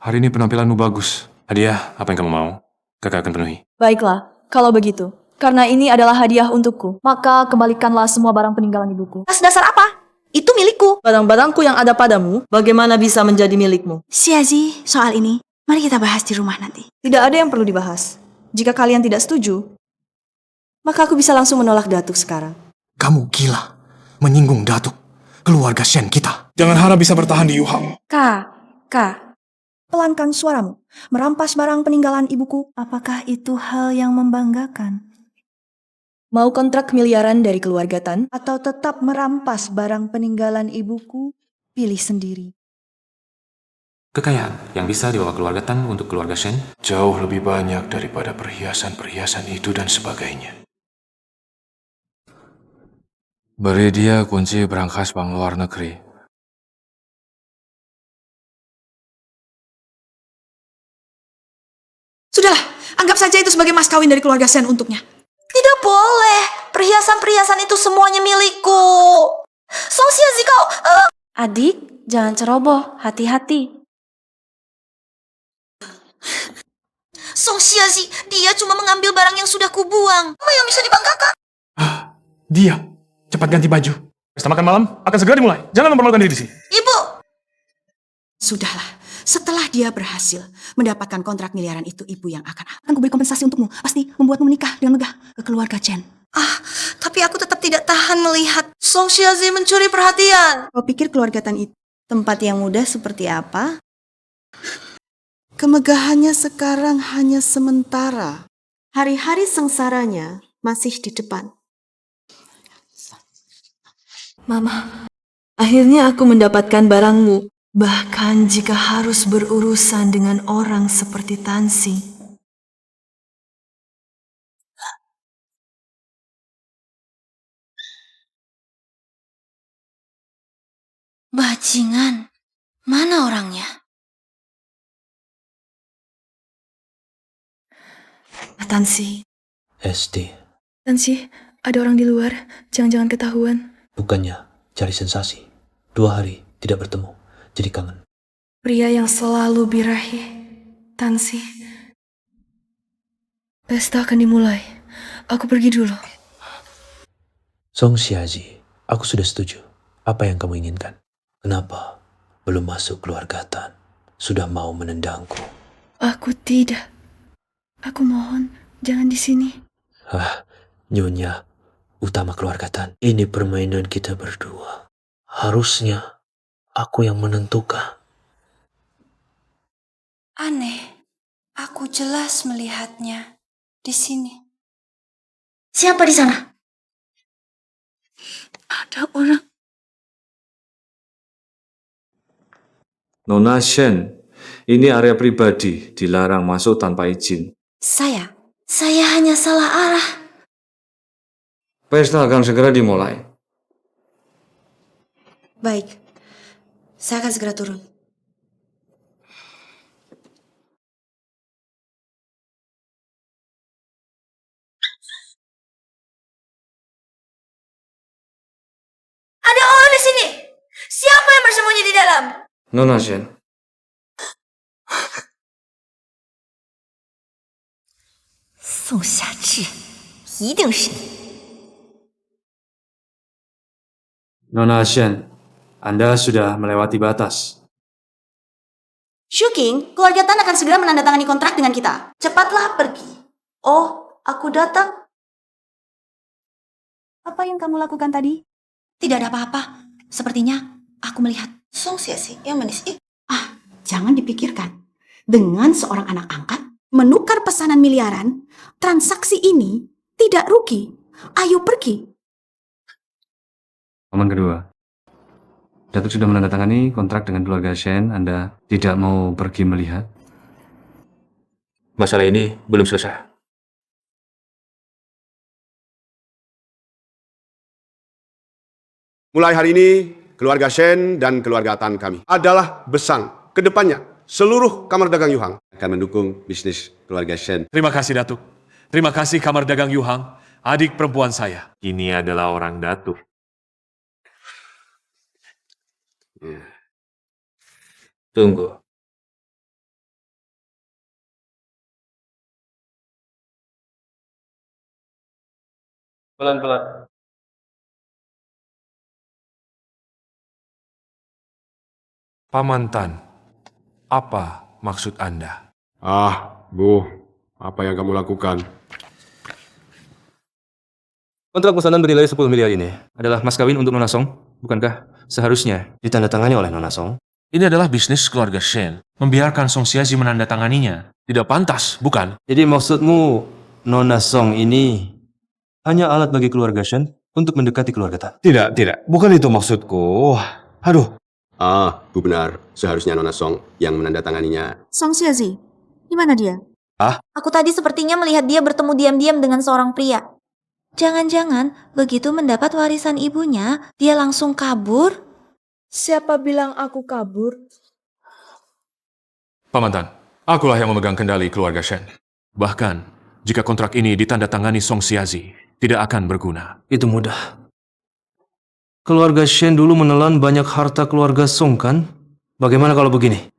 hari ini penampilanmu bagus. Hadiah, apa yang kamu mau? Kakak akan penuhi. Baiklah, kalau begitu. Karena ini adalah hadiah untukku, maka kembalikanlah semua barang peninggalan ibuku. Atas dasar apa? Itu milikku. Barang-barangku yang ada padamu, bagaimana bisa menjadi milikmu? Xiazi, soal ini, mari kita bahas di rumah nanti. Tidak ada yang perlu dibahas. Jika kalian tidak setuju, maka aku bisa langsung menolak Datuk sekarang. Kamu gila. Menyinggung Datuk. Keluarga Shen kita. Jangan harap bisa bertahan di Yuhang. Kak. Pelankan suaramu. Merampas barang peninggalan ibuku. Apakah itu hal yang membanggakan? Mau kontrak miliaran dari keluarga Tan? Atau tetap merampas barang peninggalan ibuku? Pilih sendiri. Kekayaan yang bisa dibawa keluarga Tan untuk keluarga Shen jauh lebih banyak daripada perhiasan-perhiasan itu dan sebagainya. Beri dia kunci berangkas bank luar negeri. Sudahlah, anggap saja itu sebagai mas kawin dari keluarga Shen untuknya. Tidak boleh. Perhiasan-perhiasan itu semuanya milikku. Song Xiazi kau... Adik, jangan ceroboh. Hati-hati. Song Xiazi, dia cuma mengambil barang yang sudah kubuang. Apa yang bisa dibanggakan? Dia, cepat ganti baju. Pesta makan malam akan segera dimulai. Jangan mempermalukan diri di sini. Ibu! Sudahlah, setelah dia berhasil mendapatkan kontrak miliaran itu, ibu yang akan kuberi kompensasi untukmu. Pasti membuatmu menikah dengan megah ke keluarga Chen. Tapi aku tetap tidak tahan melihat Song Xiazi mencuri perhatian. Kau pikir keluarga Tan itu tempat yang mudah seperti apa? Kemegahannya sekarang hanya sementara. Hari-hari sengsaranya masih di depan. Mama, akhirnya aku mendapatkan barangmu. Bahkan jika harus berurusan dengan orang seperti Tansi. Bajingan, mana orangnya? Tansi. Esti, Tansi, ada orang di luar. Jangan-jangan ketahuan. bukannya cari sensasi. 2 hari tidak bertemu, jadi kangen. Pria yang selalu birahi. Tansi. Pesta akan dimulai. Aku pergi dulu. Song Xiazi, aku sudah setuju. Apa yang kamu inginkan? Kenapa belum masuk keluarga Tan? Sudah mau menendangku. Aku tidak. Aku mohon, jangan di sini. Nyonya, utama keluarga Tan. Ini permainan kita berdua. Harusnya aku yang menentukan. Aneh, aku jelas melihatnya di sini. Siapa di sana? Ada orang. Nona Shen, ini area pribadi, dilarang masuk tanpa izin. Saya hanya salah arah. Pesta akan segera dimulai. Baik, saya akan segera turun. Ada orang di sini. Siapa yang bersembunyi di dalam? Nona Shen, Song Xiazi, 一定是你。 Nona Shen, Anda sudah melewati batas. Shuking, keluarga Tan akan segera menandatangani kontrak dengan kita. Cepatlah pergi. Oh, aku datang. Apa yang kamu lakukan tadi? Tidak ada apa-apa. Sepertinya aku melihat. Song Xiazi, yang manis. Jangan dipikirkan. Dengan seorang anak angkat, menukar pesanan miliaran, transaksi ini tidak rugi. Ayo pergi. Paman kedua, Datuk sudah menandatangani kontrak dengan keluarga Shen. Anda tidak mau pergi melihat? Masalah ini belum selesai. Mulai hari ini, keluarga Shen dan keluarga Tan kami adalah besang. Kedepannya, seluruh Kamar Dagang Yuhang akan mendukung bisnis keluarga Shen. Terima kasih, Datuk. Terima kasih Kamar Dagang Yuhang, adik perempuan saya. Ini adalah orang Datuk. Tunggu. Pelan-pelan. Paman Tan, apa maksud Anda? Bu, apa yang kamu lakukan? Kontrak pesanan bernilai 10 miliar ini adalah mas kawin untuk Nona Song, bukankah seharusnya ditandatangani oleh Nona Song? Ini adalah bisnis keluarga Shen. Membiarkan Song Xiazi menandatanganinya tidak pantas, bukan? Jadi maksudmu Nona Song ini hanya alat bagi keluarga Shen untuk mendekati keluarga Tan? Tidak. Bukan itu maksudku. Aduh. Bu benar. Seharusnya Nona Song yang menandatanganinya. Song Xiazi, di mana dia? Aku tadi sepertinya melihat dia bertemu diam-diam dengan seorang pria. Jangan-jangan begitu mendapat warisan ibunya, dia langsung kabur? Siapa bilang aku kabur? Paman Tan, akulah yang memegang kendali keluarga Shen. Bahkan, jika kontrak ini ditandatangani Song Xiazi, tidak akan berguna. Itu mudah. Keluarga Shen dulu menelan banyak harta keluarga Song kan? Bagaimana kalau begini?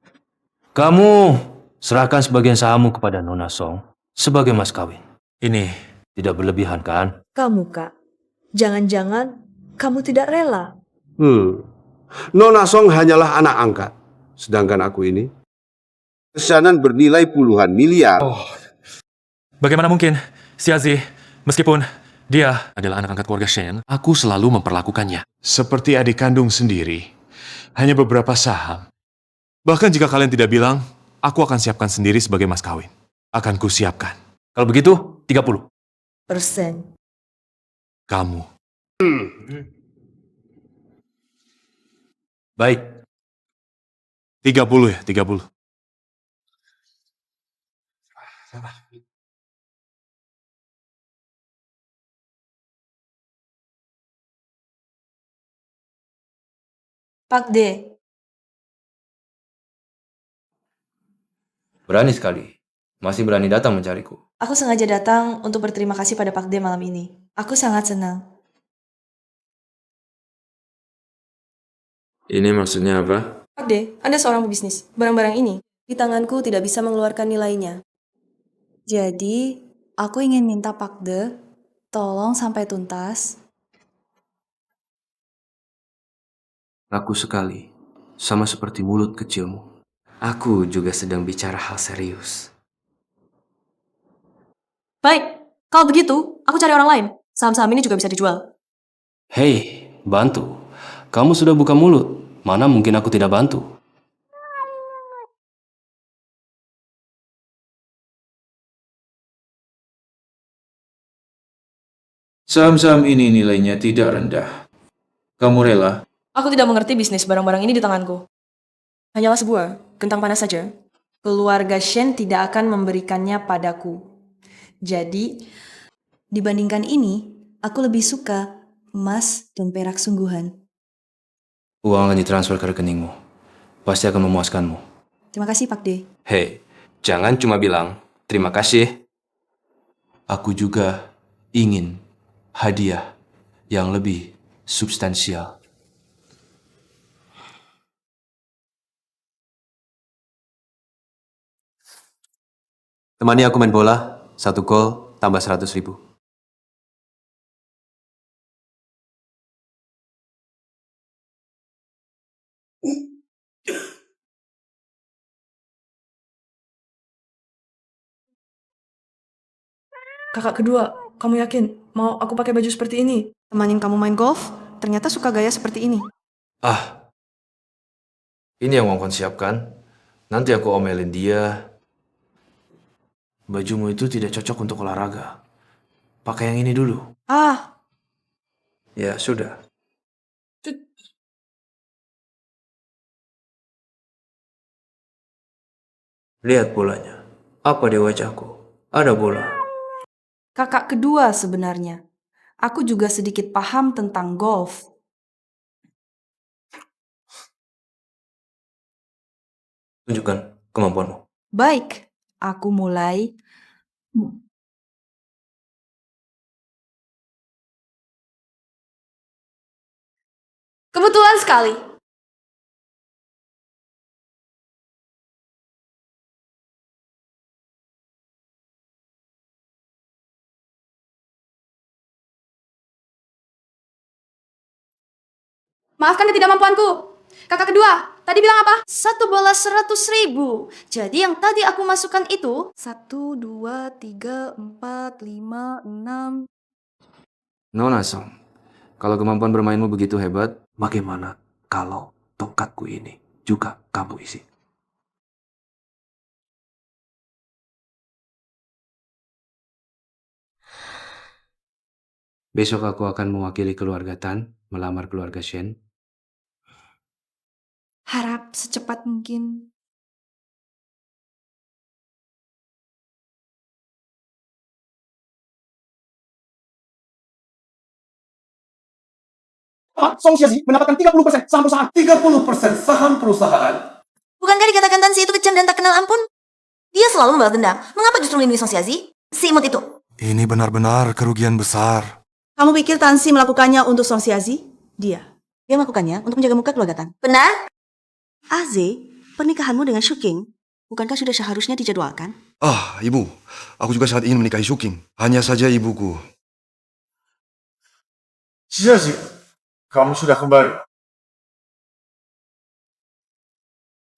Kamu serahkan sebagian sahammu kepada Nona Song sebagai mas kawin. Ini tidak berlebihan kan? Kamu, Kak. Jangan-jangan kamu tidak rela. Nona Song hanyalah anak angkat. Sedangkan aku ini pesanan bernilai puluhan miliar. Bagaimana mungkin, Xiazi, meskipun Dia adalah anak angkat keluarga Shen. Aku selalu memperlakukannya seperti adik kandung sendiri. Hanya beberapa saham. Bahkan jika kalian tidak bilang, aku akan siapkan sendiri sebagai mas kawin. Akan kusiapkan. Kalau begitu, 30%. Kamu. Baik. 30 ya, 30. Pak D, Berani sekali. Masih berani datang mencariku. aku sengaja datang untuk berterima kasih pada Pak D malam ini. Aku sangat senang. Ini maksudnya apa? Pak D, Anda seorang pebisnis. Barang-barang ini di tanganku tidak bisa mengeluarkan nilainya. Jadi, aku ingin minta Pak D, tolong sampai tuntas. Aku sekali, sama seperti mulut kecilmu. Aku juga sedang bicara hal serius. Baik, kalau begitu, aku cari orang lain. Saham-saham ini juga bisa dijual. Hei, bantu. Kamu sudah buka mulut. Mana mungkin aku tidak bantu? Saham-saham ini nilainya tidak rendah. Kamu rela? Aku tidak mengerti bisnis barang-barang ini di tanganku. Hanyalah sebuah kentang panas saja. Keluarga Shen tidak akan memberikannya padaku. Jadi, dibandingkan ini, aku lebih suka emas dan perak sungguhan. Uang akan ditransfer ke rekeningmu. Pasti akan memuaskanmu. Terima kasih, Pak D. Hei, jangan cuma bilang terima kasih. Aku juga ingin hadiah yang lebih substansial. Temani aku main bola, 1 gol tambah 100.000. Kakak kedua, kamu yakin mau aku pakai baju seperti ini? Temanin kamu main golf, ternyata suka gaya seperti ini. Ah, ini yang mau aku siapkan. Nanti aku omelin dia. Bajumu itu tidak cocok untuk olahraga. Pakai yang ini dulu. Ah, Ya, sudah. Lihat bolanya. Apa di wajahku? Ada bola. kakak kedua sebenarnya. Aku juga sedikit paham tentang golf. Tunjukkan kemampuanmu. Baik, aku mulai. Kebetulan sekali. Maafkan ketidakmampuanku. Kakak kedua, tadi bilang apa? 1 bola 100.000. Jadi yang tadi aku masukkan itu 1, 2, 3, 4, 5, 6. Nona Song, kalau kemampuan bermainmu begitu hebat, bagaimana kalau tongkatku ini juga kamu isi? Besok aku akan mewakili keluarga Tan, melamar keluarga Shen. Harap secepat mungkin. Song Xiazi mendapatkan 30% saham perusahaan. 30% saham perusahaan? Bukankah dikatakan Tan Si itu kejam dan tak kenal ampun? Dia selalu membalas dendam. Mengapa justru melindungi Song Xiazi? Si imut itu. Ini benar-benar kerugian besar. Kamu pikir Tan Si melakukannya untuk Song Xiazi? Dia melakukannya untuk menjaga muka keluarga Tan. Benar? Aze, pernikahanmu dengan Shuking, bukankah sudah seharusnya dijadwalkan? Ah, ibu. Aku juga sangat ingin menikahi Shuking. Hanya saja ibuku. Xiazi, kamu sudah kembali.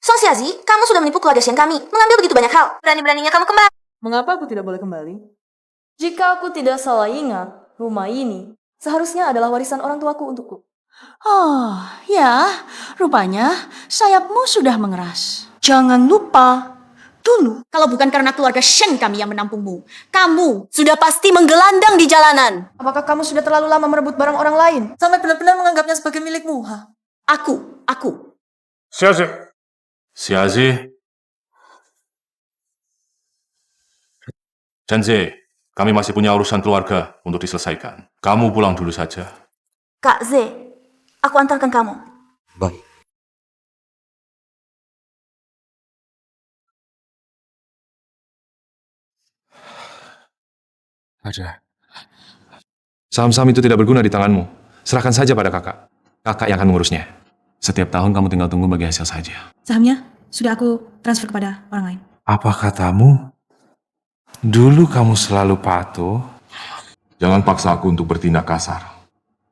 Song Xiazi, kamu sudah menipu keluarga Shen kami, mengambil begitu banyak hal. Berani-beraninya kamu kembali. Mengapa aku tidak boleh kembali? Jika aku tidak salah ingat, Rumah ini seharusnya adalah warisan orang tuaku untukku. Oh, ya, rupanya sayapmu sudah mengeras. Jangan lupa, dulu Kalau bukan karena keluarga Shen kami yang menampungmu, kamu sudah pasti menggelandang di jalanan. Apakah kamu sudah terlalu lama merebut barang orang lain? Sampai benar-benar menganggapnya sebagai milikmu, ha? Aku. Siazi. Shenzi, kami masih punya urusan keluarga untuk diselesaikan. Kamu pulang dulu saja. Kak Z, aku antarkan kamu. Baik. Aja. Saham-saham itu tidak berguna di tanganmu. Serahkan saja pada kakak. Kakak yang akan mengurusnya. Setiap tahun kamu tinggal tunggu bagi hasil saja. sahamnya sudah aku transfer kepada orang lain. Apa katamu? Dulu kamu selalu patuh. Jangan paksa aku untuk bertindak kasar.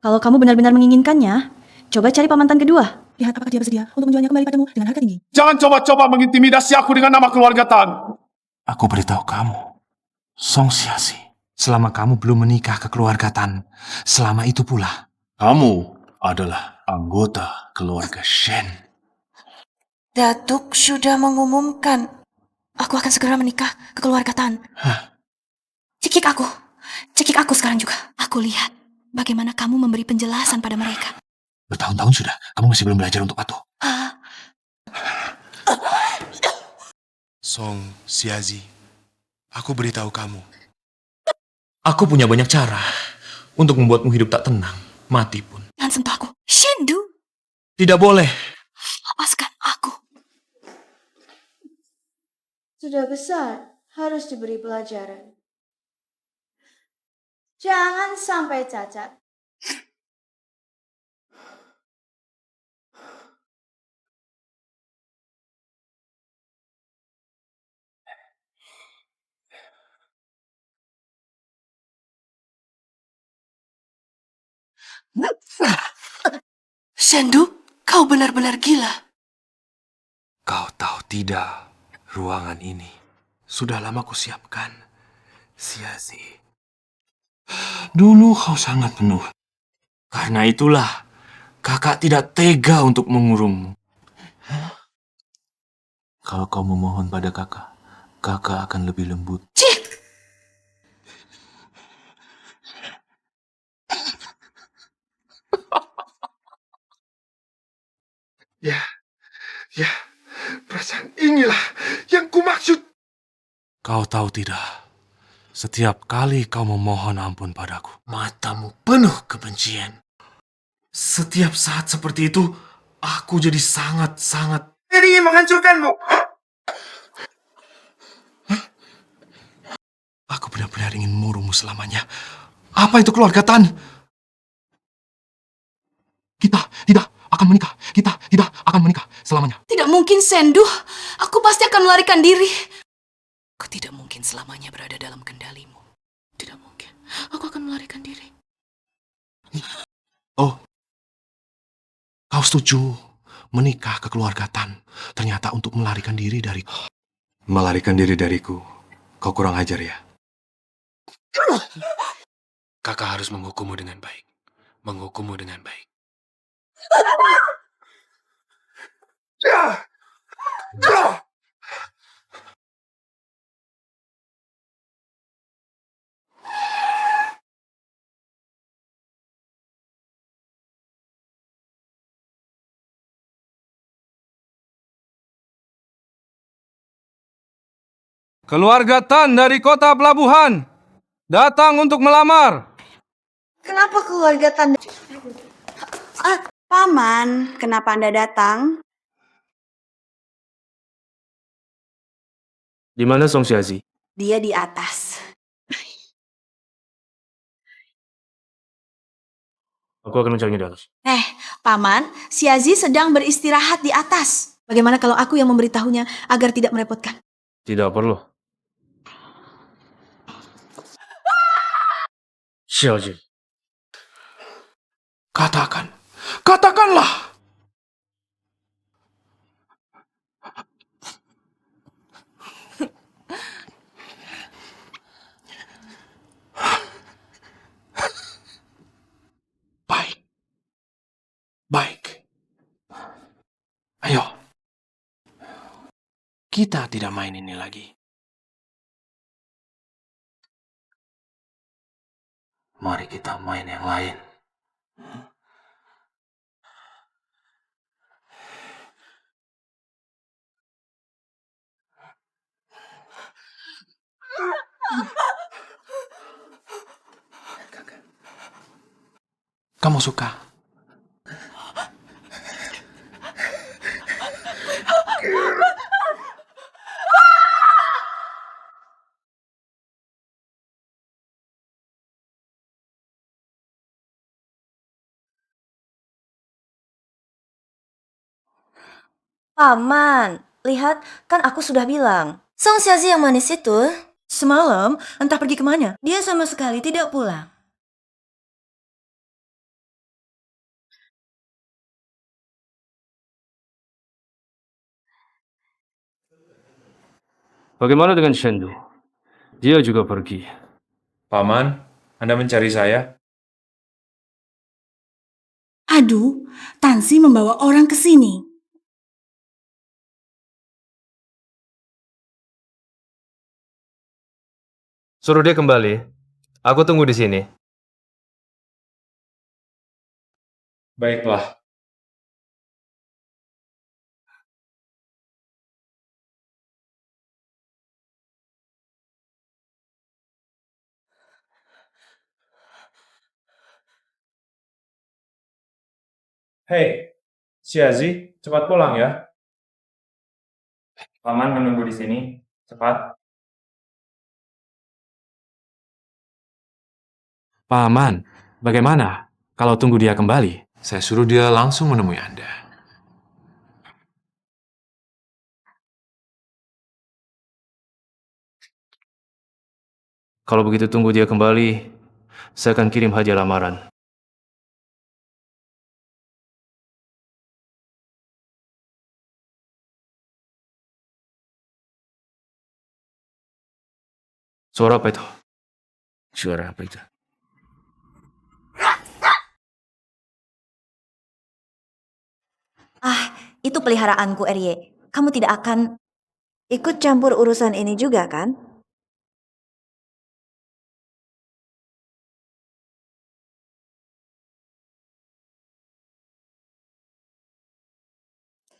Kalau kamu benar-benar menginginkannya, coba cari pamantan kedua. Lihat apakah dia bersedia untuk menjualnya kembali padamu dengan harga tinggi. Jangan coba-coba mengintimidasi aku dengan nama keluarga Tan. Aku beritahu kamu, Song Xiazi, selama kamu belum menikah ke keluarga Tan, selama itu pula, kamu adalah anggota keluarga Shen. Datuk sudah mengumumkan. Aku akan segera menikah ke keluarga Tan. Cekik aku sekarang juga. Aku lihat bagaimana kamu memberi penjelasan pada mereka. Bertahun-tahun sudah, kamu masih belum belajar untuk patuh. Song Xiazi, aku beritahu kamu. Aku punya banyak cara untuk membuatmu hidup tak tenang, mati pun. Jangan sentuh aku. Shendu, Tidak boleh. lepaskan aku. Sudah besar, harus diberi pelajaran. Jangan sampai cacat. Shendu, kau benar-benar gila. Kau tahu tidak, ruangan ini sudah lama kusiapkan, Xiazi. Dulu kau sangat penuh. Karena itulah, kakak tidak tega untuk mengurungmu. Kalau kau memohon pada kakak, kakak akan lebih lembut. Ya, perasaan inilah yang kumaksud. Kau tahu tidak, setiap kali kau memohon ampun padaku, matamu penuh kebencian. Setiap saat seperti itu, aku jadi sangat-sangat... Dia ingin menghancurkanmu. Aku benar-benar ingin memurungmu selamanya. Apa itu keluarga Tan? Kita tidak akan menikah. Kita tidak akan menikah selamanya. Tidak mungkin, Sendu. Aku pasti akan melarikan diri. Aku tidak mungkin selamanya berada dalam kendalimu. Tidak mungkin. Aku akan melarikan diri. Oh, kau setuju menikah ke keluarga Tan? Ternyata untuk melarikan diri dari... Melarikan diri dariku. Kau kurang ajar ya? Kakak harus menghukummu dengan baik. Menghukummu dengan baik. Keluarga Tan dari kota pelabuhan datang untuk melamar. Kenapa keluarga Tan? Paman, kenapa Anda datang? Di mana Song Xiazi? Dia di atas. Aku akan mencarinya di atas. Paman, Xiazi sedang beristirahat di atas. Bagaimana kalau aku yang memberitahunya agar tidak merepotkan? Tidak perlu. Xiazi. Katakanlah! Kita tidak main ini lagi. Mari kita main yang lain. Kamu suka? Paman, lihat, kan aku sudah bilang. Song Xiazi yang manis itu semalam entah pergi kemana. Dia sama sekali tidak pulang. Bagaimana dengan Shendu? Dia juga pergi. Paman, Anda mencari saya? Aduh, Tansi membawa orang ke sini. Suruh dia kembali. Aku tunggu di sini. Baiklah. Hei, Xiazi, cepat pulang ya. Paman menunggu di sini. Cepat. Paman, bagaimana kalau tunggu dia kembali? Saya suruh dia langsung menemui Anda. Kalau begitu tunggu dia kembali, saya akan kirim hadiah lamaran. Suara apa itu? Suara apa itu? Ah, itu peliharaanku, Erie. Kamu tidak akan ikut campur urusan ini juga, kan?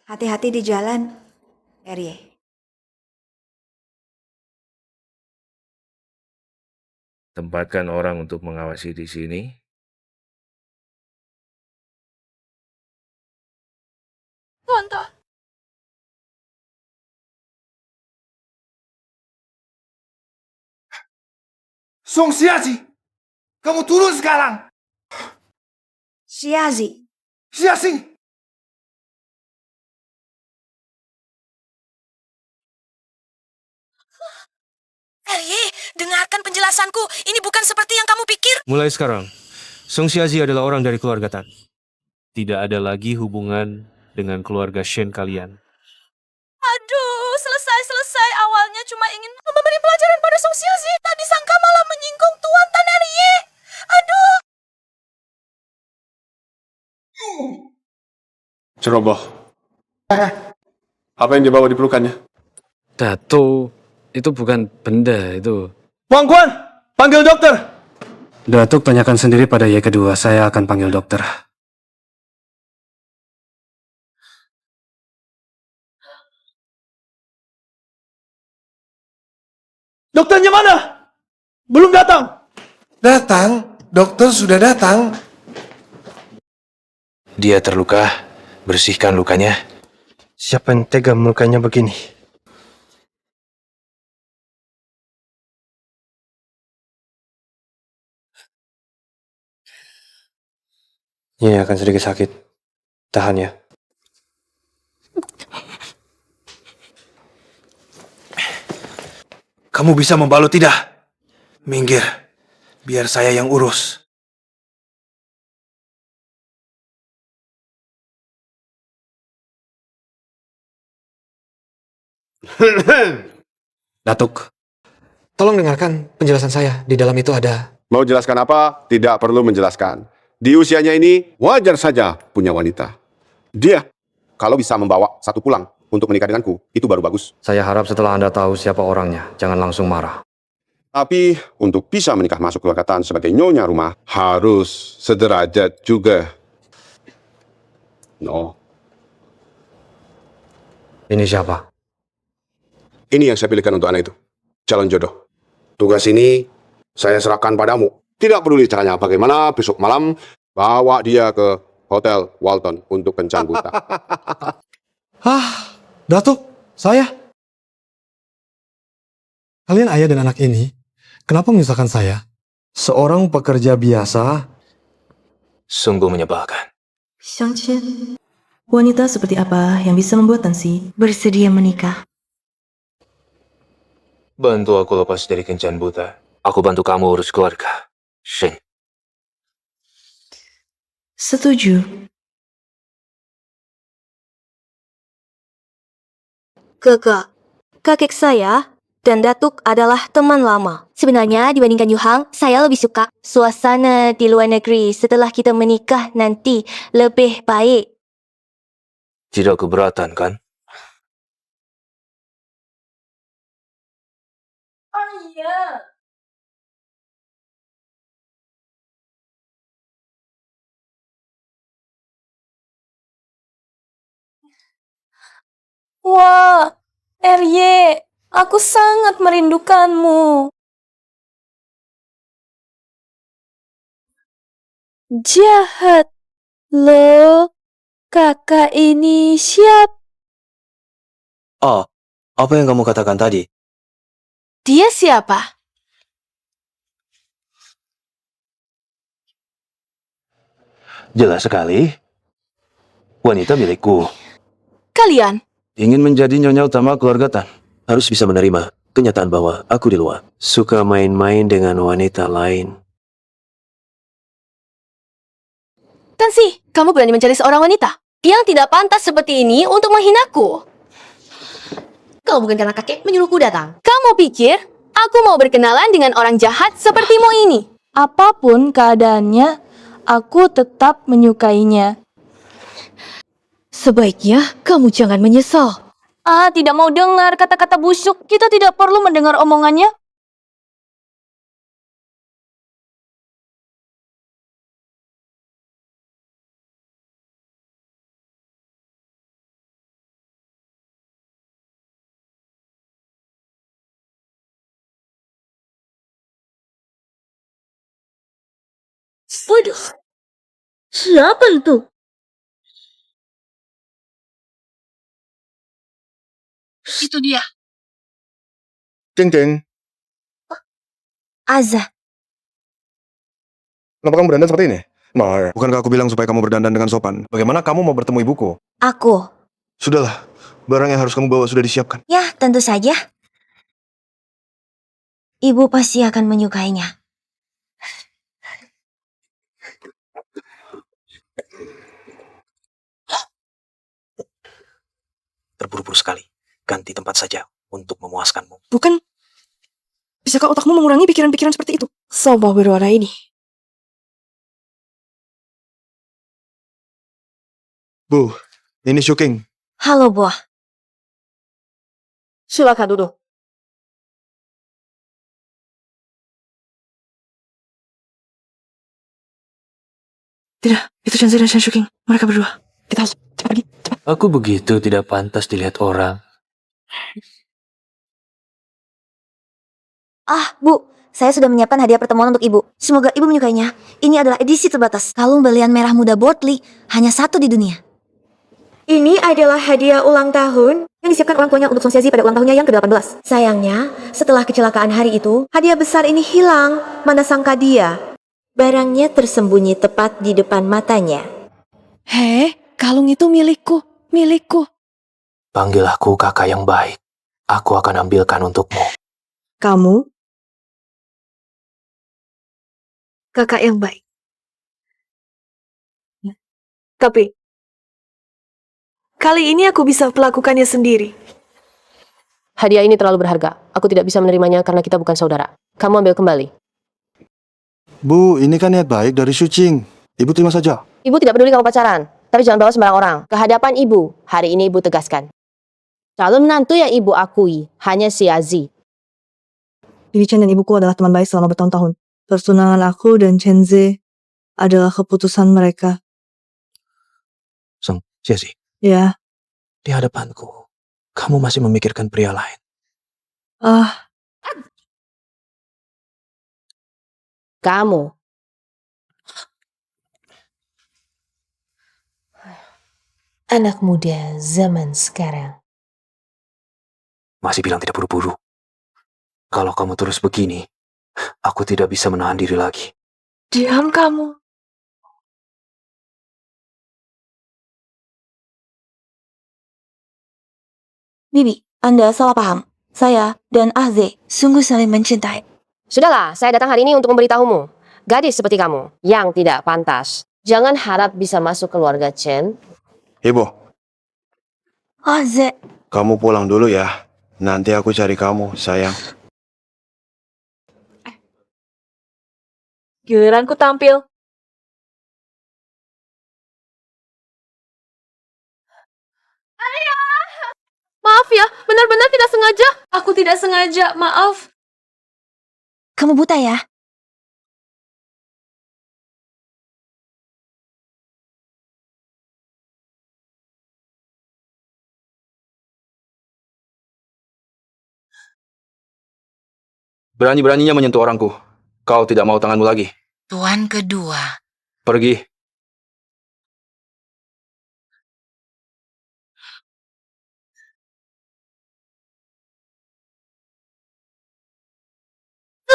Hati-hati di jalan, Erie. Tempatkan orang untuk mengawasi di sini. Tante. Song Xiazi, kamu turun sekarang. Xiazi. Xiazi. Erie, dengarkan penjelasanku. Ini bukan seperti yang kamu pikir. Mulai sekarang, Song Xiazi adalah orang dari keluarga Tan. Tidak ada lagi hubungan dengan keluarga Shen kalian. Aduh, selesai. Awalnya cuma ingin memberi pelajaran pada Song Xiazi. Tak disangka malah menyinggung Tuan Tan Erie. Aduh. Ceroboh. Apa yang dibawa di pelukannya? Dato, itu bukan benda itu. Wang Guan, panggil dokter. Datuk tanyakan sendiri pada Ye kedua, saya akan panggil dokter. Dokternya mana? Belum datang. Datang, dokter sudah datang. Dia terluka. Bersihkan lukanya. Siapa yang tega melukainya begini? Ini akan sedikit sakit. Tahan ya. Kamu bisa membalut tidak? Minggir. Biar saya yang urus. Datuk, tolong dengarkan penjelasan saya. Di dalam itu ada... Mau jelaskan apa? Tidak perlu menjelaskan. Di usianya ini, wajar saja punya wanita. Dia, kalau bisa membawa satu pulang, untuk menikah denganku, itu baru bagus. Saya harap setelah Anda tahu siapa orangnya, jangan langsung marah. Tapi untuk bisa menikah masuk keluarga Tan sebagai nyonya rumah, harus sederajat juga. No. Ini siapa? Ini yang saya pilihkan untuk anak itu. Calon jodoh. Tugas ini saya serahkan padamu. Tidak peduli caranya bagaimana, besok malam bawa dia ke Hotel Walton untuk kencan buta. Hah, Datuk, saya. Kalian ayah dan anak ini, kenapa menyusahkan saya? Seorang pekerja biasa. Sungguh menyebalkan. Xiangqian, wanita seperti apa yang bisa membuat Tan Si bersedia menikah? Bantu aku lepas dari kencan buta. Aku bantu kamu urus keluarga. Shen. Setuju. Kakek saya dan Datuk adalah teman lama. Sebenarnya dibandingkan Yuhang, saya lebih suka suasana di luar negeri setelah kita menikah nanti lebih baik. Tidak keberatan kan? Oh iya. Wah, RY, aku sangat merindukanmu. Jahat. Loh, kakak ini siap. Oh, apa yang kamu katakan tadi? Dia siapa? Jelas sekali. Wanita milikku. Kalian? Ingin menjadi nyonya utama keluarga Tan, harus bisa menerima kenyataan bahwa aku di luar. Suka main-main dengan wanita lain. Tansi, kamu berani mencari seorang wanita yang tidak pantas seperti ini untuk menghinaku. Kalau bukan karena kakek menyuruhku datang. Kamu pikir aku mau berkenalan dengan orang jahat sepertimu ini? Apapun keadaannya, aku tetap menyukainya. Sebaiknya kamu jangan menyesal. Tidak mau dengar kata-kata busuk. Kita tidak perlu mendengar omongannya. Waduh, siapa itu? Itu dia. Ceng ceng, Azza. kenapa kamu berdandan seperti ini? Nah, bukankah aku bilang supaya kamu berdandan dengan sopan? Bagaimana kamu mau bertemu ibuku? Aku. Sudahlah, barang yang harus kamu bawa sudah disiapkan. Ya, tentu saja. Ibu pasti akan menyukainya. Terburu-buru sekali. Ganti tempat saja untuk memuaskanmu. Bukan. Bisakah otakmu mengurangi pikiran-pikiran seperti itu? Sombong berwarna ini. Bu, ini Shuking. Halo, Buah. Silakan duduk. Tidak, itu Chanzi dan Shen Shuking. Mereka berdua. Kita harus cepat pergi. Aku begitu tidak pantas dilihat orang. Bu, saya sudah menyiapkan hadiah pertemuan untuk ibu. Semoga ibu menyukainya. Ini adalah edisi terbatas. Kalung berlian merah muda Bortley, hanya satu di dunia. Ini adalah hadiah ulang tahun yang disiapkan orang tuanya untuk Song Xiazi pada ulang tahunnya yang ke-18. Sayangnya, setelah kecelakaan hari itu, hadiah besar ini hilang. Mana sangka dia. Barangnya tersembunyi tepat di depan matanya. Hei, kalung itu milikku. Milikku. Panggil aku kakak yang baik. Aku akan ambilkan untukmu. Kamu? Kakak yang baik. Tapi kali ini aku bisa melakukannya sendiri. Hadiah ini terlalu berharga. Aku tidak bisa menerimanya karena kita bukan saudara. Kamu ambil kembali. Bu, ini kan niat baik dari Shuqing. Ibu terima saja. Ibu tidak peduli kamu pacaran. Tapi jangan bawa sembarang orang. Ke hadapan ibu. Hari ini ibu tegaskan. Calon menantu yang ibu akui hanya Xiazi. Bibi Chen dan ibuku adalah teman baik selama bertahun-tahun. Pertunangan aku dan Chen Ze adalah keputusan mereka. Song, Xiazi, Ya, di hadapanku, kamu masih memikirkan pria lain. Kamu. Anak muda zaman sekarang. Masih bilang tidak buru-buru. Kalau kamu terus begini, aku tidak bisa menahan diri lagi. Diam kamu. Bibi, Anda salah paham. Saya dan Ahze sungguh saling mencintai. Sudahlah, saya datang hari ini untuk memberitahumu. Gadis seperti kamu yang tidak pantas. Jangan harap bisa masuk keluarga Chen. Ibu, Ahze, kamu pulang dulu ya. Nanti aku cari kamu, sayang. Giliranku tampil. Maaf ya, benar-benar tidak sengaja. Aku tidak sengaja, maaf. kamu buta ya? Berani-beraninya menyentuh orangku. Kau tidak mau tanganmu lagi. Tuan kedua. Pergi.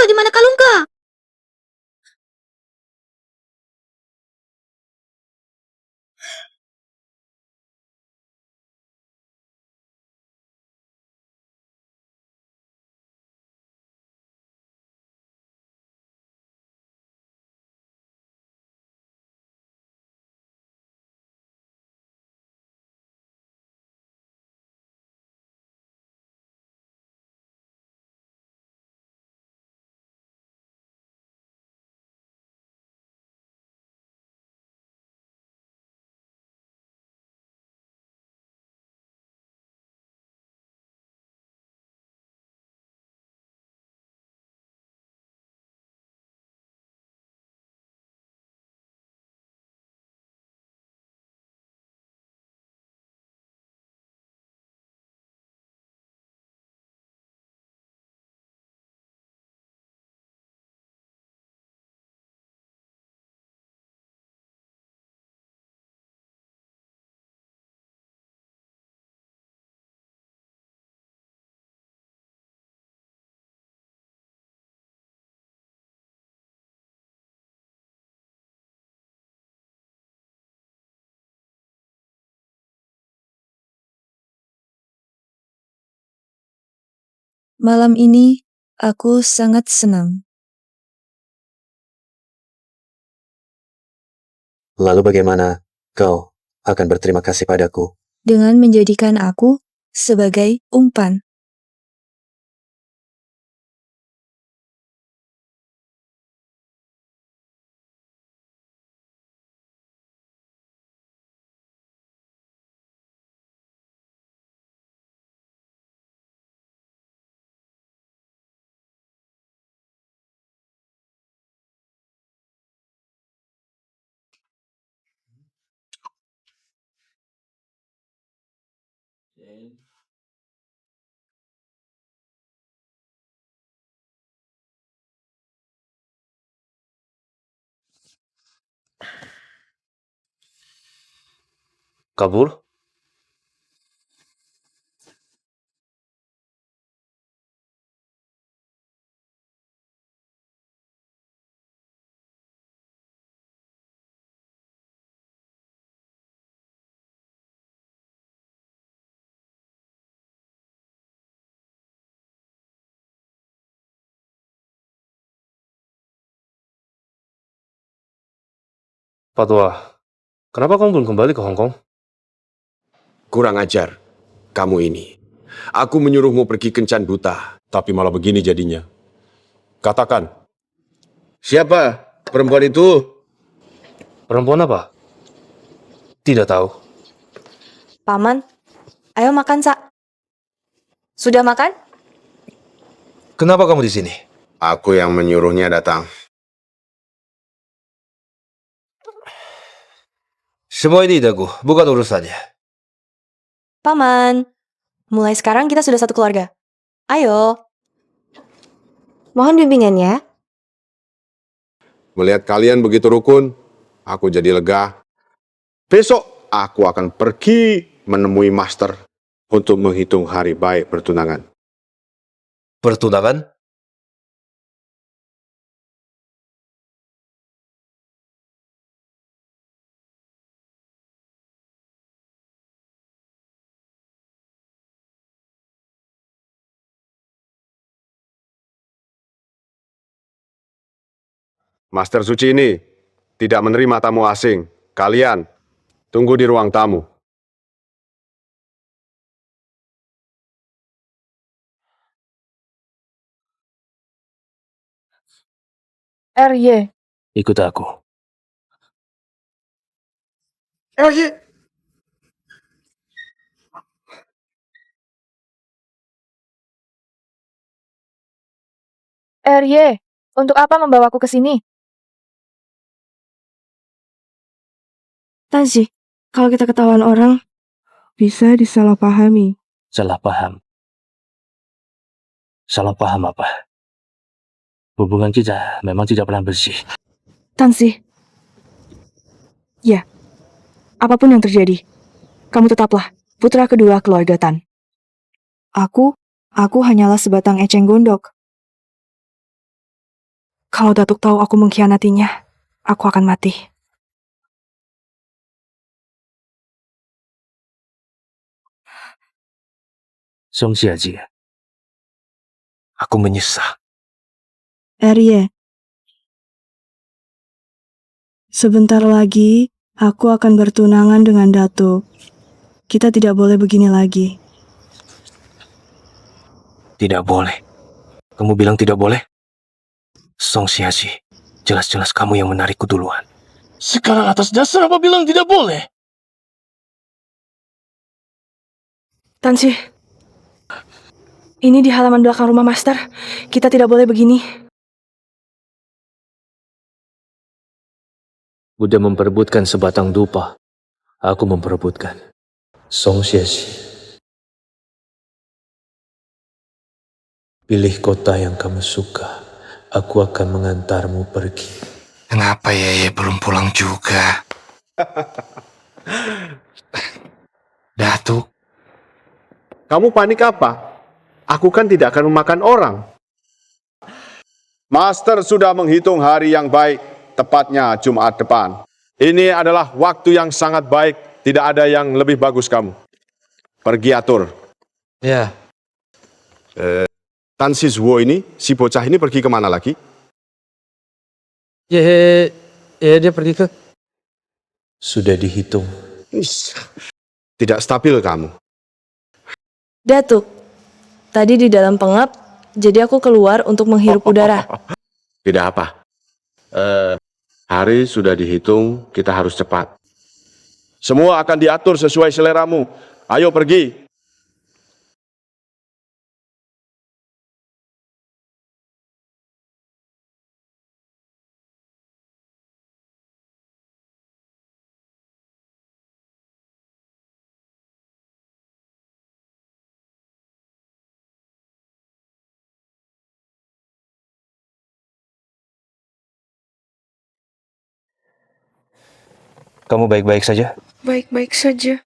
Di mana kalungka? malam ini aku sangat senang. Lalu bagaimana kau akan berterima kasih padaku? Dengan menjadikan aku sebagai umpan. Kabul? Patwa, kenapa kamu belum kembali ke Hong Kong? Kurang ajar, kamu ini. Aku menyuruhmu pergi kencan buta, tapi malah begini jadinya. Katakan, siapa perempuan itu? Perempuan apa? Tidak tahu. Paman, ayo makan, Sak. Sudah makan? Kenapa kamu di sini? Aku yang menyuruhnya datang. Semua ini Dagu, bukan urusannya. Paman, mulai sekarang kita sudah satu keluarga. Ayo. Mohon bimbingannya. Melihat kalian begitu rukun, aku jadi lega. Besok aku akan pergi menemui master untuk menghitung hari baik pertunangan. Pertunangan? Master Suci ini tidak menerima tamu asing. Kalian tunggu di ruang tamu. RY. Ikut aku. RY. RY, untuk apa membawaku ke sini? Tansi, kalau kita ketahuan orang, bisa disalahpahami. Salah paham. Salah paham apa? Hubungan kita memang tidak pernah bersih. Tansi. Ya, apapun yang terjadi, kamu tetaplah putra kedua keluarga Tan. Aku hanyalah sebatang eceng gondok. Kalau Datuk tahu aku mengkhianatinya, aku akan mati. Song Xiaji, aku menyesal. RY, sebentar lagi aku akan bertunangan dengan Datuk. Kita tidak boleh begini lagi. Tidak boleh. Kamu bilang tidak boleh? Song Xiaji, jelas-jelas kamu yang menarikku duluan. Sekarang atas dasar apa bilang tidak boleh? Tansi, ini di halaman belakang rumah Master. Kita tidak boleh begini. Udah memperebutkan sebatang dupa. Aku memperebutkan Song Xiaji. Pilih kota yang kamu suka. Aku akan mengantarmu pergi. Kenapa Yeye belum pulang juga? Datuk. Kamu panik apa? Aku kan tidak akan memakan orang. Master sudah menghitung hari yang baik, tepatnya Jumat depan. Ini adalah waktu yang sangat baik, tidak ada yang lebih bagus kamu. Pergi atur. Ya. Tan Sizwo ini, si bocah ini pergi kemana lagi? Ya, dia pergi ke... Sudah dihitung. Tidak stabil kamu. Datuk, tadi di dalam pengap, jadi aku keluar untuk menghirup udara. Tidak apa. Hari sudah dihitung, kita harus cepat. Semua akan diatur sesuai seleramu. Ayo pergi. Kamu baik-baik saja? Baik-baik saja.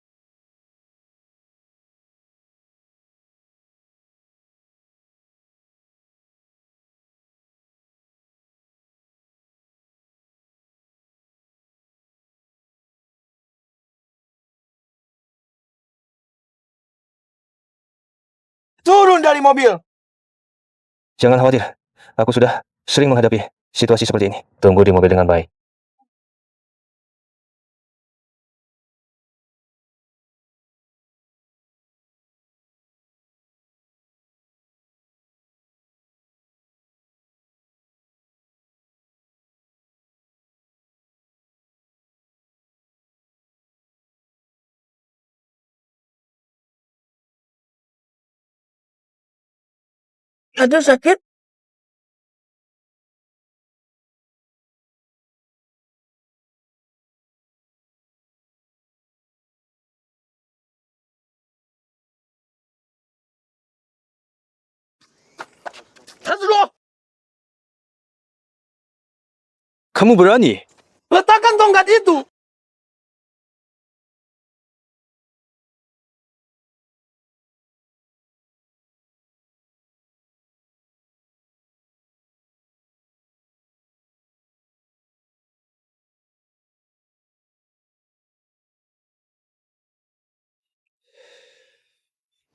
Turun dari mobil! Jangan khawatir. Aku sudah sering menghadapi situasi seperti ini. Tunggu di mobil dengan baik. Ada sakit? Kamu berani? Letakkan tongkat itu!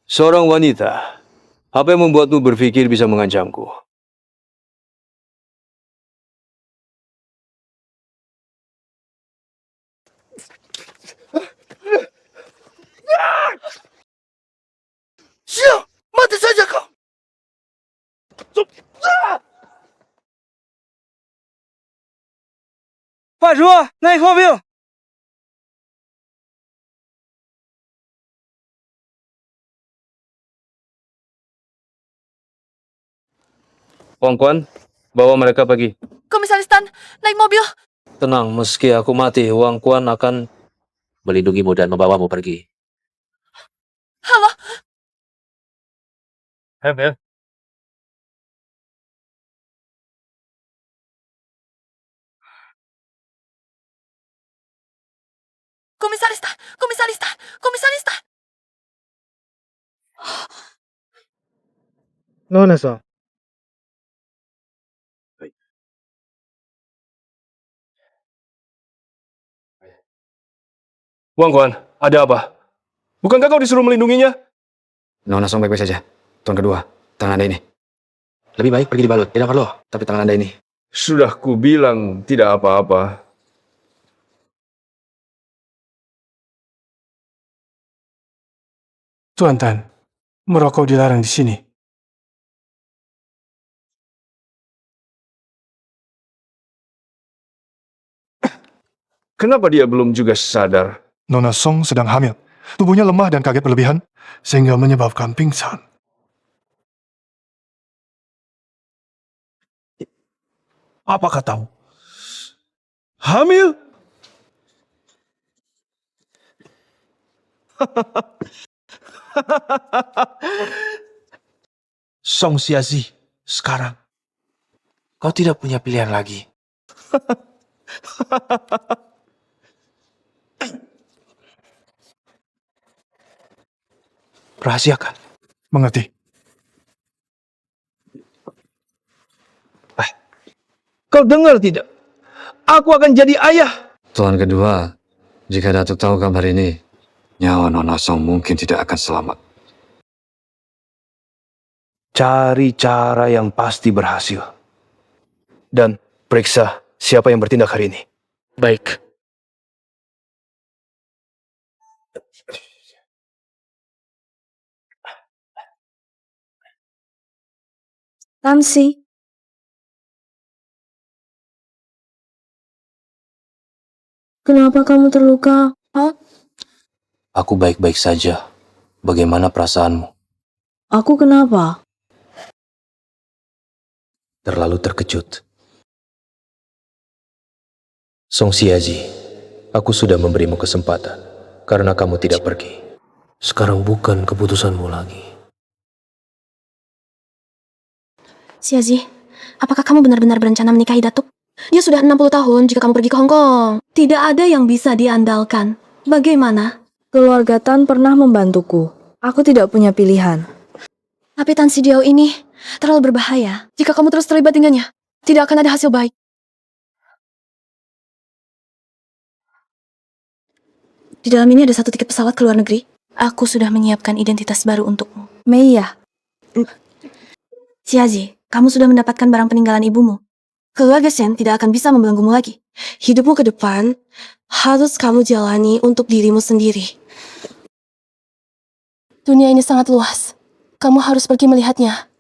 Seorang wanita, apa yang membuatmu berpikir bisa mengancamku? Siap! Mati saja kau! Pak Dua, naik mobil! Wang Quan, bawa mereka pergi. Komisaris Tan, naik mobil. Tenang, meski aku mati, Wang Quan akan melindungimu dan membawamu pergi. Halo, Hebel. Komisaris Tan, Komisaris Tan, Komisaris Tan. Nona Song. Wang Quan, ada apa? Bukankah kau disuruh melindunginya? Nona Song baik-baik saja. Tuan kedua, tangan Anda ini. Lebih baik pergi dibalut. Tidak perlu, tapi tangan Anda ini. Sudah kubilang tidak apa-apa. Tuan Tan, merokok dilarang di sini. Kenapa dia belum juga sadar? Nona Song sedang hamil. Tubuhnya lemah dan kaget berlebihan, sehingga menyebabkan pingsan. Apakah tahu? Hamil? Song Xiazi, sekarang kau tidak punya pilihan lagi. Rahasiakan. Mengerti. Kau dengar tidak? Aku akan jadi ayah. Tuan kedua, jika Datuk tahu kabar ini, nyawa Nona Song mungkin tidak akan selamat. Cari cara yang pasti berhasil. Dan periksa siapa yang bertindak hari ini. Baik. Tamsi. Kenapa kamu terluka? Hah? Aku baik-baik saja. Bagaimana perasaanmu? Aku kenapa? Terlalu terkejut. Song Xiazi, aku sudah memberimu kesempatan karena kamu tidak pergi. Sekarang bukan keputusanmu lagi. Xiazi, apakah kamu benar-benar berencana menikahi Datuk? Dia sudah 60 tahun jika kamu pergi ke Hong Kong. Tidak ada yang bisa diandalkan. Bagaimana? Keluarga Tan pernah membantuku. Aku tidak punya pilihan. Tapi Tan Sidiao ini terlalu berbahaya. Jika kamu terus terlibat dengannya, tidak akan ada hasil baik. Di dalam ini ada satu tiket pesawat ke luar negeri. Aku sudah menyiapkan identitas baru untukmu. Meiya. Xiazi, kamu sudah mendapatkan barang peninggalan ibumu. Keluarga Shen tidak akan bisa membelenggumu lagi. Hidupmu ke depan harus kamu jalani untuk dirimu sendiri. Dunia ini sangat luas. Kamu harus pergi melihatnya.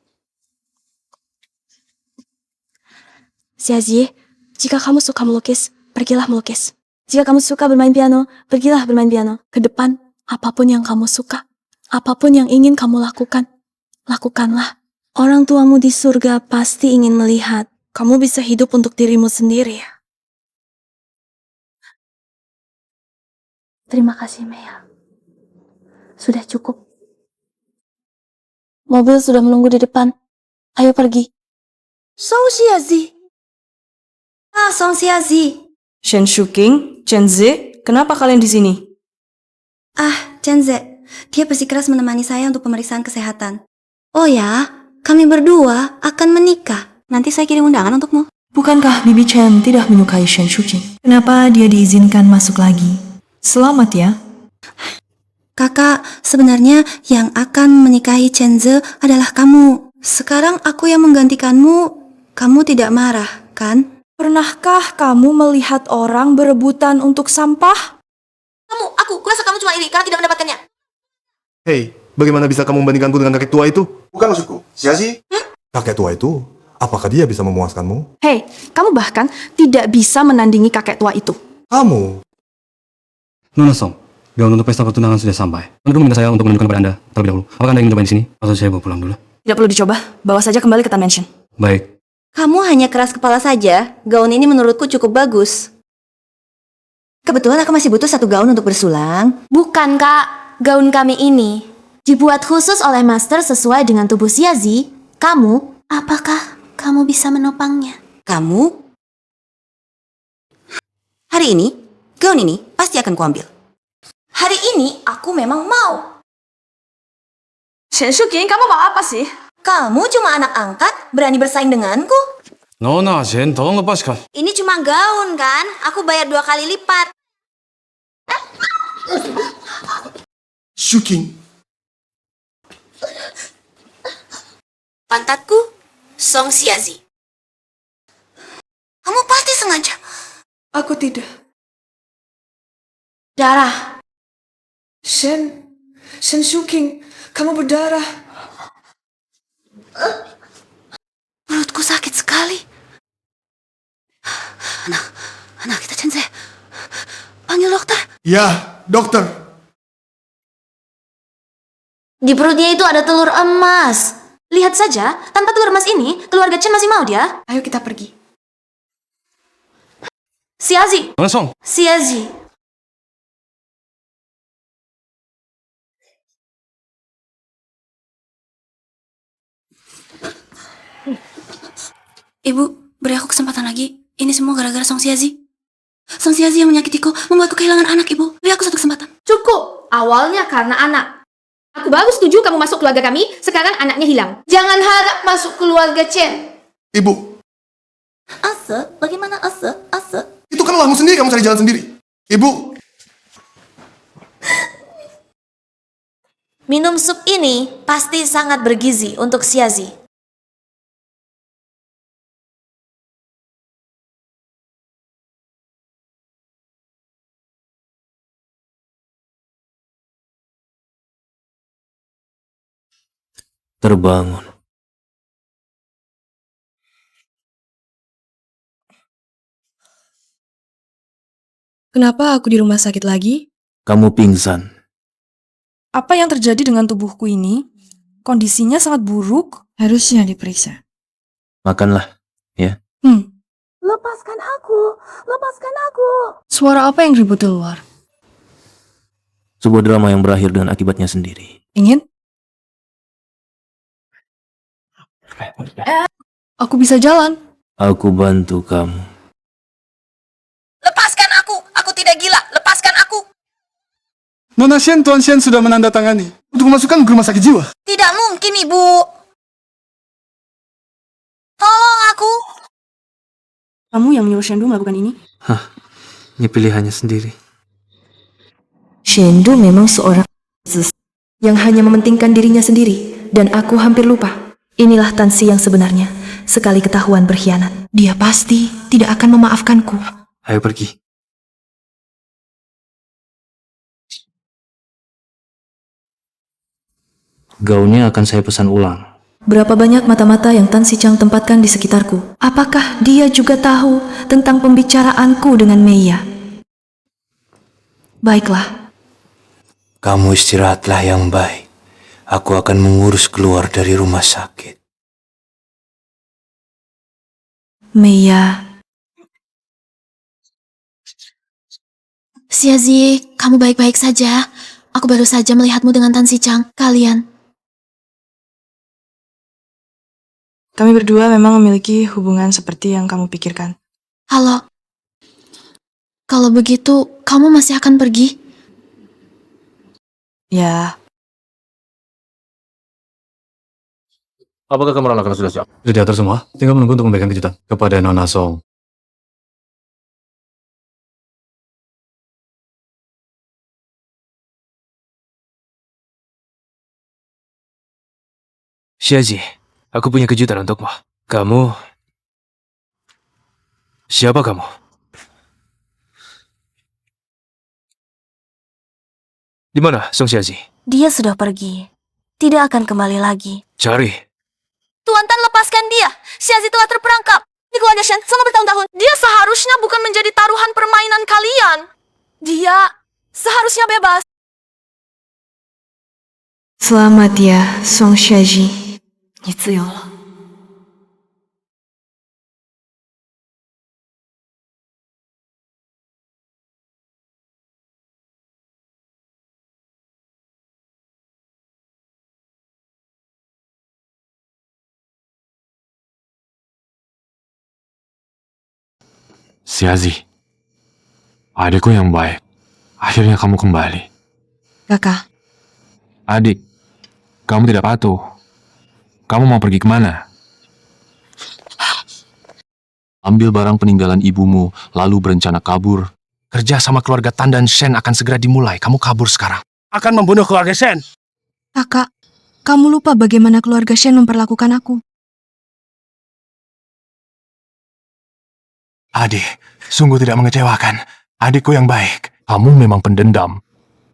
Xiazi, jika kamu suka melukis, pergilah melukis. Jika kamu suka bermain piano, pergilah bermain piano. Ke depan, apapun yang kamu suka, apapun yang ingin kamu lakukan, lakukanlah. Orang tuamu di surga pasti ingin melihat kamu bisa hidup untuk dirimu sendiri. Terima kasih, Mea. Sudah cukup. Mobil sudah menunggu di depan. Ayo pergi. Song Xiazi. Song Xiazi. Shen Shuking, Chen Zi, kenapa kalian di sini? Chen Ze. Dia bersikeras menemani saya untuk pemeriksaan kesehatan. Oh ya, kami berdua akan menikah. Nanti saya kirim undangan untukmu. Bukankah Bibi Chen tidak menyukai Shen Shuqing? Kenapa dia diizinkan masuk lagi? Selamat ya. Kakak, sebenarnya yang akan menikahi Chen Ze adalah kamu. Sekarang aku yang menggantikanmu. Kamu tidak marah, kan? Pernahkah kamu melihat orang berebutan untuk sampah? Aku rasa kamu cuma iri karena tidak mendapatkannya. Hei, bagaimana bisa kamu membandingkanku dengan kakek tua itu? Bukan maksudku. Xiazi? Kakek tua itu, apakah dia bisa memuaskanmu? Hei, kamu bahkan tidak bisa menandingi kakek tua itu. Kamu? Nona Song, gaun untuk pesta pertunangan sudah sampai. Anda dulu minta saya untuk menunjukkan kepada Anda terlebih dahulu. Apakah Anda ingin coba di sini? Atau saya bawa pulang dulu? Tidak perlu dicoba, bawa saja kembali ke Tan Mansion. Baik. Kamu hanya keras kepala saja. Gaun ini menurutku cukup bagus. Kebetulan aku masih butuh satu gaun untuk bersulang. Bukan, Kak. Gaun kami ini dibuat khusus oleh master sesuai dengan tubuh Xiazi. Apakah kamu bisa menopangnya? Kamu? Hari ini, gaun ini pasti akan kuambil. Hari ini aku memang mau. Shen Shuking, kamu mau apa sih? Kamu cuma anak angkat, berani bersaing denganku? Nona Shen, tolong lepaskan. Ini cuma gaun kan? Aku bayar 2 kali lipat. Shuking. Pantatku, Song Xiazi. Kamu pasti sengaja. Aku tidak. Darah. Shen Shuking, kamu berdarah. Perutku sakit sekali. Anak kita Chen Ze. Panggil dokter. Ya, dokter. Di perutnya itu ada telur emas. Lihat saja, tanpa telur emas ini, keluarga Chen masih mau dia. Ayo kita pergi. Xiazi. Nona Song. Xiazi. Ibu, beri aku kesempatan lagi. Ini semua gara-gara Song Xiazi. Song Xiazi yang menyakitiku, membuatku kehilangan anak, Ibu. Beri aku satu kesempatan. Cukup. Awalnya karena anak. Aku baru setuju kamu masuk keluarga kami, sekarang anaknya hilang. Jangan harap masuk keluarga Chen. Ibu, Ase? Bagaimana Ase? itu kan lahmu sendiri, kamu cari jalan sendiri. Ibu. Minum sup ini pasti sangat bergizi untuk Xiazi. Terbangun. Kenapa aku di rumah sakit lagi? Kamu pingsan. Apa yang terjadi dengan tubuhku ini? Kondisinya sangat buruk. Harusnya diperiksa. Makanlah, ya. Lepaskan aku. Lepaskan aku. Suara apa yang ribut di luar? Sebuah drama yang berakhir dengan akibatnya sendiri. Ingin? Aku bisa jalan. Aku bantu kamu. Lepaskan aku. Aku tidak gila. Lepaskan aku. Nona Shen, Tuan Shen sudah menandatangani untuk memasukkan ke rumah sakit jiwa. Tidak mungkin, Ibu. Tolong aku. Kamu yang menyuruh Shendu melakukan ini? Ini pilihannya sendiri. Shendu memang seorang yang hanya mementingkan dirinya sendiri, dan aku hampir lupa. Inilah Tansi yang sebenarnya. Sekali ketahuan berkhianat, dia pasti tidak akan memaafkanku. Ayo pergi. Gaunnya akan saya pesan ulang. Berapa banyak mata-mata yang Tan Sichang tempatkan di sekitarku? Apakah dia juga tahu tentang pembicaraanku dengan Meiya? Baiklah. Kamu istirahatlah yang baik. Aku akan mengurus keluar dari rumah sakit. Mia, Xiazi, kamu baik-baik saja. Aku baru saja melihatmu dengan Tan Si Chang. Kalian. kami berdua memang memiliki hubungan seperti yang kamu pikirkan. Halo. Kalau begitu, kamu masih akan pergi? Ya, Apakah kamu anak sudah siap? Sudah diatur semua, tinggal menunggu untuk memberikan kejutan kepada Nona Song. Xiazi, aku punya kejutan untukmu. Kamu... Siapa kamu? Di mana Song Xiazi? Dia sudah pergi. Tidak akan kembali lagi. Cari. Tuan Tan, lepaskan dia. Xiazi telah terperangkap di keluarga Shen selama bertahun-tahun. Dia seharusnya bukan menjadi taruhan permainan kalian. Dia seharusnya bebas. selamat ya, Song Xiaji. 你自由了。 Xiazi, adikku yang baik. Akhirnya kamu kembali. Kakak, Adik, kamu tidak patuh. Kamu mau pergi kemana? Ambil barang peninggalan ibumu, lalu berencana kabur. Kerja sama keluarga Tan dan Shen akan segera dimulai. Kamu kabur sekarang. Akan membunuh keluarga Shen. kakak, kamu lupa bagaimana keluarga Shen memperlakukan aku. Adik, sungguh tidak mengecewakan. Adikku yang baik. Kamu memang pendendam.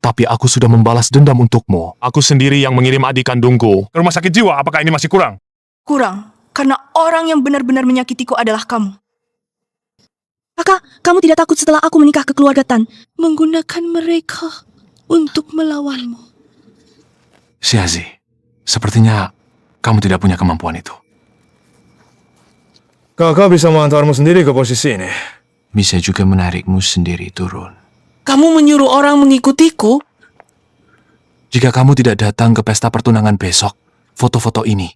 Tapi aku sudah membalas dendam untukmu. Aku sendiri yang mengirim adik kandungku ke rumah sakit jiwa. Apakah ini masih kurang? Kurang, karena orang yang benar-benar menyakitiku adalah kamu. Kakak, kamu tidak takut setelah aku menikah ke keluarga Tan, menggunakan mereka untuk melawanmu? Xiazi, sepertinya kamu tidak punya kemampuan itu. Kakak bisa mengantarmu sendiri ke posisi ini. Bisa juga menarikmu sendiri turun. Kamu menyuruh orang mengikutiku? Jika kamu tidak datang ke pesta pertunangan besok, foto-foto ini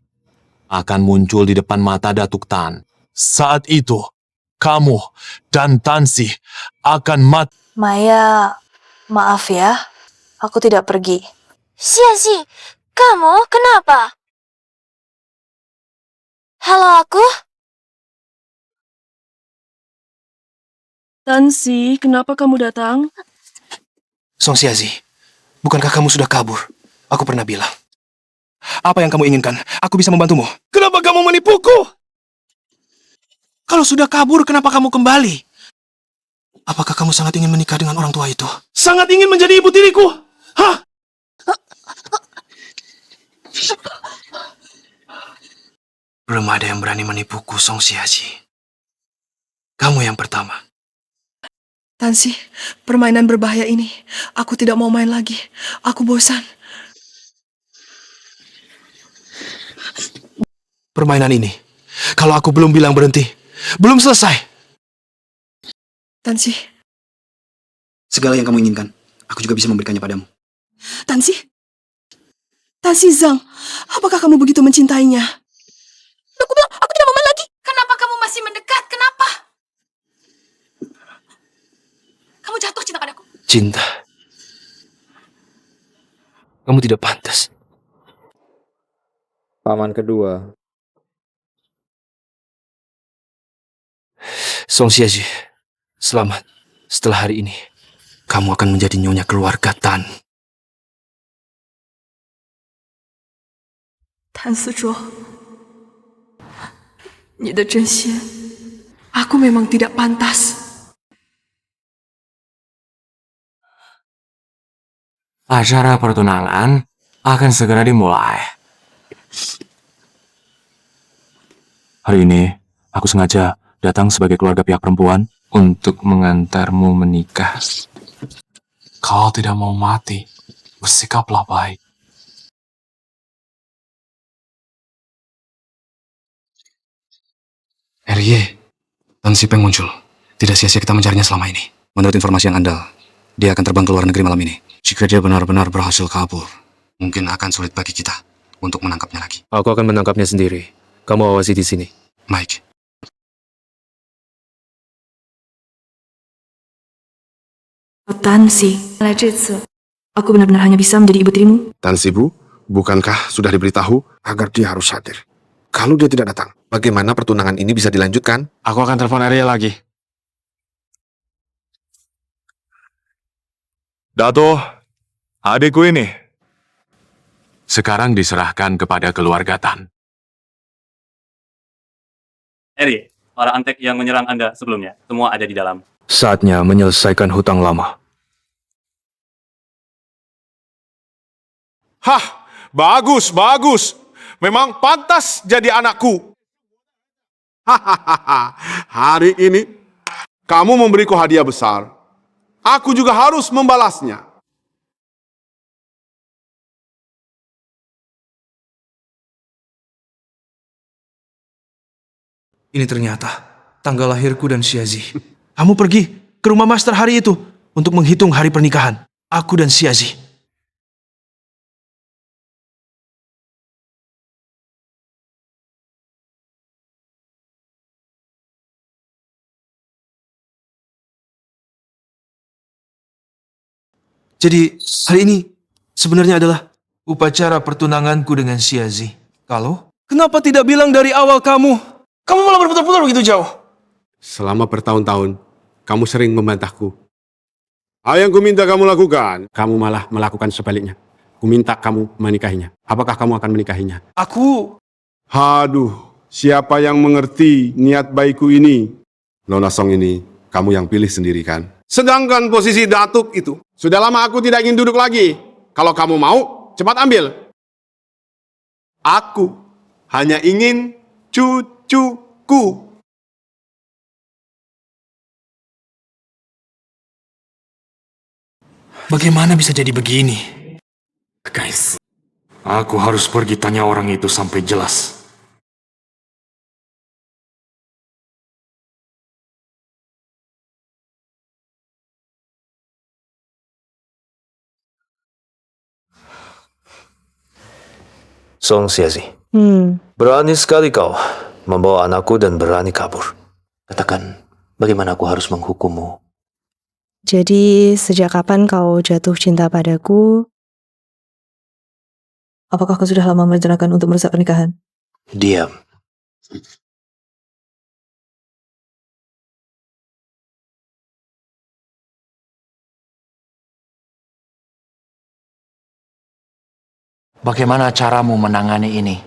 akan muncul di depan mata Datuk Tan. Saat itu, kamu dan Tansi akan mati. Maya, maaf ya. Aku tidak pergi. Xiazi, kamu kenapa? Halo aku? Tansi, kenapa kamu datang? Song Xiazi, bukankah kamu sudah kabur? Aku pernah bilang. Apa yang kamu inginkan? Aku bisa membantumu. Kenapa kamu menipuku? Kalau sudah kabur, kenapa kamu kembali? Apakah kamu sangat ingin menikah dengan orang tua itu? Sangat ingin menjadi ibu tiriku. Hah? Belum ada yang berani menipuku, Song Xiazi. Kamu yang pertama. Tansi, permainan berbahaya ini. Aku tidak mau main lagi. Aku bosan. Permainan ini, kalau aku belum bilang berhenti, belum selesai. Tansi, Segala yang kamu inginkan, aku juga bisa memberikannya padamu. Tansi? Tansi Zhang, apakah kamu begitu mencintainya? Aku bilang, aku tidak mau main lagi. Kenapa kamu masih mendekat? Kenapa? Kamu jatuh cinta padaku. Cinta. Kamu tidak pantas. Paman kedua. Song Xiaji, selamat. Setelah hari ini, kamu akan menjadi nyonya keluarga Tan. Tan Sezhuo, 你的真心, aku memang tidak pantas. Acara pertunangan akan segera dimulai. Hari ini, aku sengaja datang sebagai keluarga pihak perempuan untuk mengantarmu menikah. Kau tidak mau mati, bersikaplah baik. Erie, Tan Si Peng muncul. Tidak sia-sia kita mencarinya selama ini. Menurut informasi yang andal, dia akan terbang ke luar negeri malam ini. Jika dia benar-benar berhasil kabur, mungkin akan sulit bagi kita untuk menangkapnya lagi. Aku akan menangkapnya sendiri. Kamu awasi di sini. Baik. Tan Si, aku benar-benar hanya bisa menjadi ibu tirimu. Tan Si Bu, bukankah sudah diberitahu agar dia harus hadir? Kalau dia tidak datang, bagaimana pertunangan ini bisa dilanjutkan? Aku akan telepon Arya lagi. Dato, adikku ini. Sekarang diserahkan kepada keluarga Tan. Eri, para antek yang menyerang Anda sebelumnya, semua ada di dalam. Saatnya menyelesaikan hutang lama. Hah, bagus, bagus. Memang pantas jadi anakku. Hahaha, hari ini kamu memberiku hadiah besar. Aku juga harus membalasnya. Ini ternyata tanggal lahirku dan Xiazi. Kamu pergi ke rumah master hari itu untuk menghitung hari pernikahan aku dan Xiazi. Jadi hari ini sebenarnya adalah upacara pertunanganku dengan Xiazi. Kalau kenapa tidak bilang dari awal kamu? Kamu malah berputar-putar begitu jauh. Selama bertahun-tahun, kamu sering membantahku. Apa yang kuminta kamu lakukan, kamu malah melakukan sebaliknya. Kuminta kamu menikahinya. Apakah kamu akan menikahinya? Aku... Haduh, siapa yang mengerti niat baikku ini? Nona Song ini, kamu yang pilih sendiri kan? Sedangkan posisi datuk itu, sudah lama aku tidak ingin duduk lagi. Kalau kamu mau, cepat ambil. Aku hanya ingin cucuku. Bagaimana bisa jadi begini? Guys, aku harus pergi tanya orang itu sampai jelas. Song Xiazi, berani sekali kau membawa anakku dan berani kabur. Katakan, bagaimana aku harus menghukummu? Jadi, sejak kapan kau jatuh cinta padaku? Apakah kau sudah lama merencanakan untuk merusak pernikahan? Diam. Bagaimana caramu menangani ini?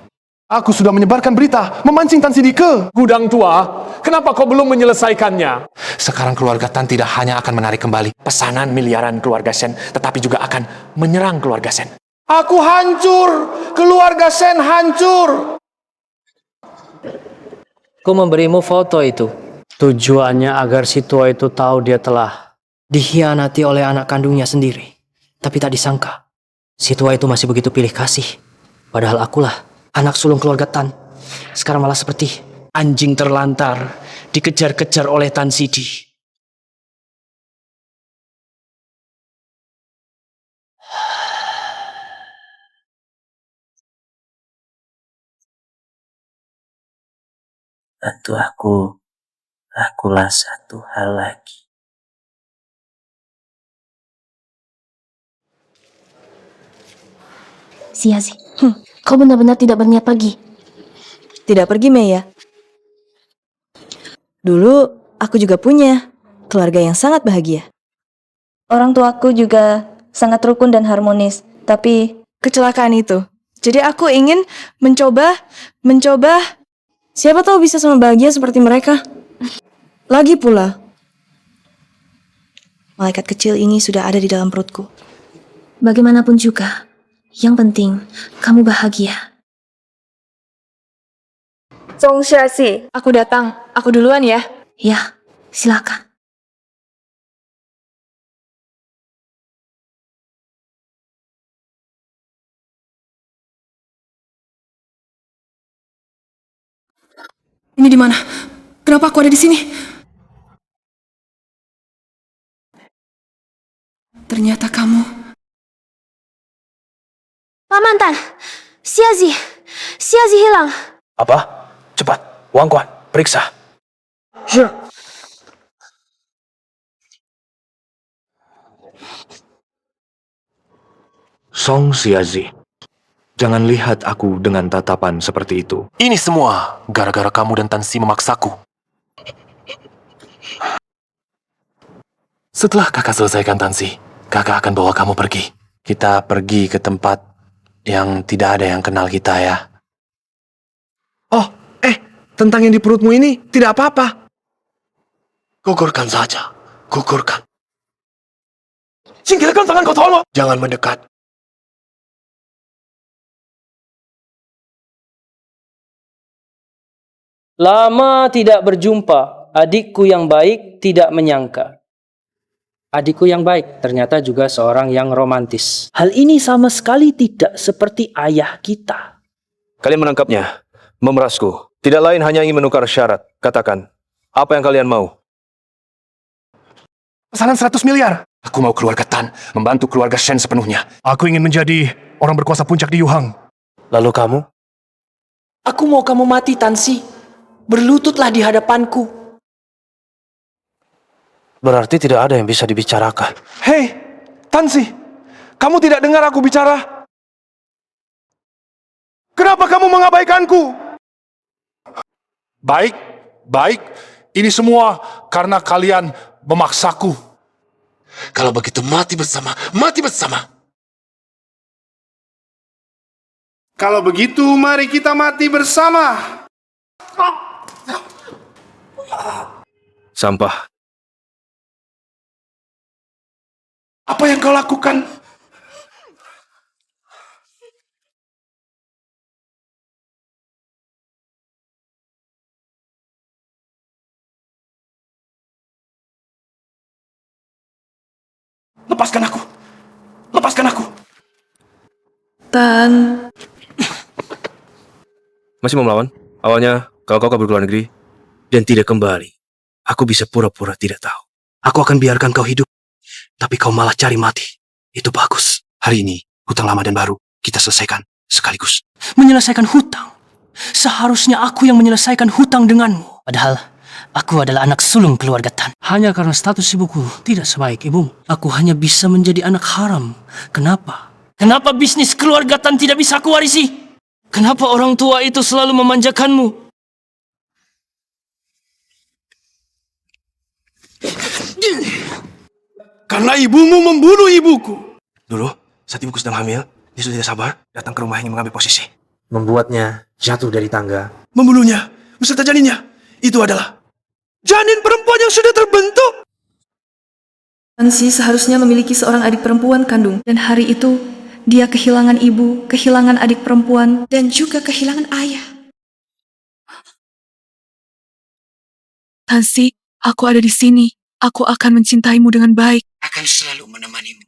Aku sudah menyebarkan berita, memancing Tan Sidi ke gudang tua. Kenapa kau belum menyelesaikannya? Sekarang keluarga Tan tidak hanya akan menarik kembali pesanan miliaran keluarga Shen, tetapi juga akan menyerang keluarga Shen. Aku hancur, keluarga Shen hancur. Ku memberimu foto itu. Tujuannya agar si tua itu tahu dia telah dikhianati oleh anak kandungnya sendiri. Tapi tak disangka, si tua itu masih begitu pilih kasih. Padahal akulah anak sulung keluarga Tan. Sekarang malah seperti anjing terlantar dikejar-kejar oleh Tan Sidi. Bantu akulah satu hal lagi. Xiazi, kau benar-benar tidak berniat pergi. Tidak pergi, Mei ya? Dulu, aku juga punya keluarga yang sangat bahagia. Orang tuaku juga sangat rukun dan harmonis, tapi... Kecelakaan itu. Jadi aku ingin mencoba... Siapa tahu bisa sama bahagia seperti mereka. Lagi pula, malaikat kecil ini sudah ada di dalam perutku. Bagaimanapun juga, yang penting kamu bahagia. Song Xiazi, aku datang. Aku duluan ya. Ya, silakan. Ini di mana? Kenapa aku ada di sini? Ternyata kamu. Paman Tan, Xiazi hilang. Apa? Cepat, Wang Quan, periksa. Song Xiazi, jangan lihat aku dengan tatapan seperti itu. Ini semua gara-gara kamu dan Tan Si memaksaku. Setelah kakak selesaikan Tan Si, kakak akan bawa kamu pergi. Kita pergi ke tempat yang tidak ada yang kenal kita ya. Oh, tentang yang di perutmu ini tidak apa-apa. Gugurkan saja, gugurkan. Singkirkan tangan kotormu. Jangan mendekat. Lama tidak berjumpa, adikku yang baik tidak menyangka. Adikku yang baik ternyata juga seorang yang romantis. Hal ini sama sekali tidak seperti ayah kita. Kalian menangkapnya, memerasku. Tidak lain hanya ingin menukar syarat. Katakan, apa yang kalian mau? Pesanan 100 miliar. Aku mau keluarga Tan membantu keluarga Shen sepenuhnya. Aku ingin menjadi orang berkuasa puncak di Yuhang. Lalu kamu? Aku mau kamu mati, Tan Si. Berlututlah di hadapanku. Berarti tidak ada yang bisa dibicarakan. Hei, Tan Si, kamu tidak dengar aku bicara? Kenapa kamu mengabaikanku? Baik. Ini semua karena kalian memaksaku. Kalau begitu mati bersama, mati bersama. Kalau begitu, mari kita mati bersama. Sampah. Apa yang kau lakukan? Lepaskan aku. Lepaskan aku. Tan. Masih mau melawan? Awalnya, kalau kau kabur ke luar negeri dan tidak kembali, aku bisa pura-pura tidak tahu. Aku akan biarkan kau hidup, tapi kau malah cari mati. Itu bagus. Hari ini, hutang lama dan baru kita selesaikan sekaligus. Menyelesaikan hutang? Seharusnya aku yang menyelesaikan hutang denganmu. Padahal, aku adalah anak sulung keluarga Tan. Hanya karena status ibuku tidak sebaik ibumu, aku hanya bisa menjadi anak haram. Kenapa? Kenapa bisnis keluarga Tan tidak bisa aku warisi? Kenapa orang tua itu selalu memanjakanmu? Karena ibumu membunuh ibuku. Dulu, saat ibuku sedang hamil, dia sudah tidak sabar datang ke rumah ingin mengambil posisi. Membuatnya jatuh dari tangga. Membunuhnya, beserta janinnya. Itu adalah janin perempuan yang sudah terbentuk. Tan Si seharusnya memiliki seorang adik perempuan kandung. Dan hari itu, dia kehilangan ibu, kehilangan adik perempuan, dan juga kehilangan ayah. Tan Si, aku ada di sini. Aku akan mencintaimu dengan baik. Akan selalu menemanimu.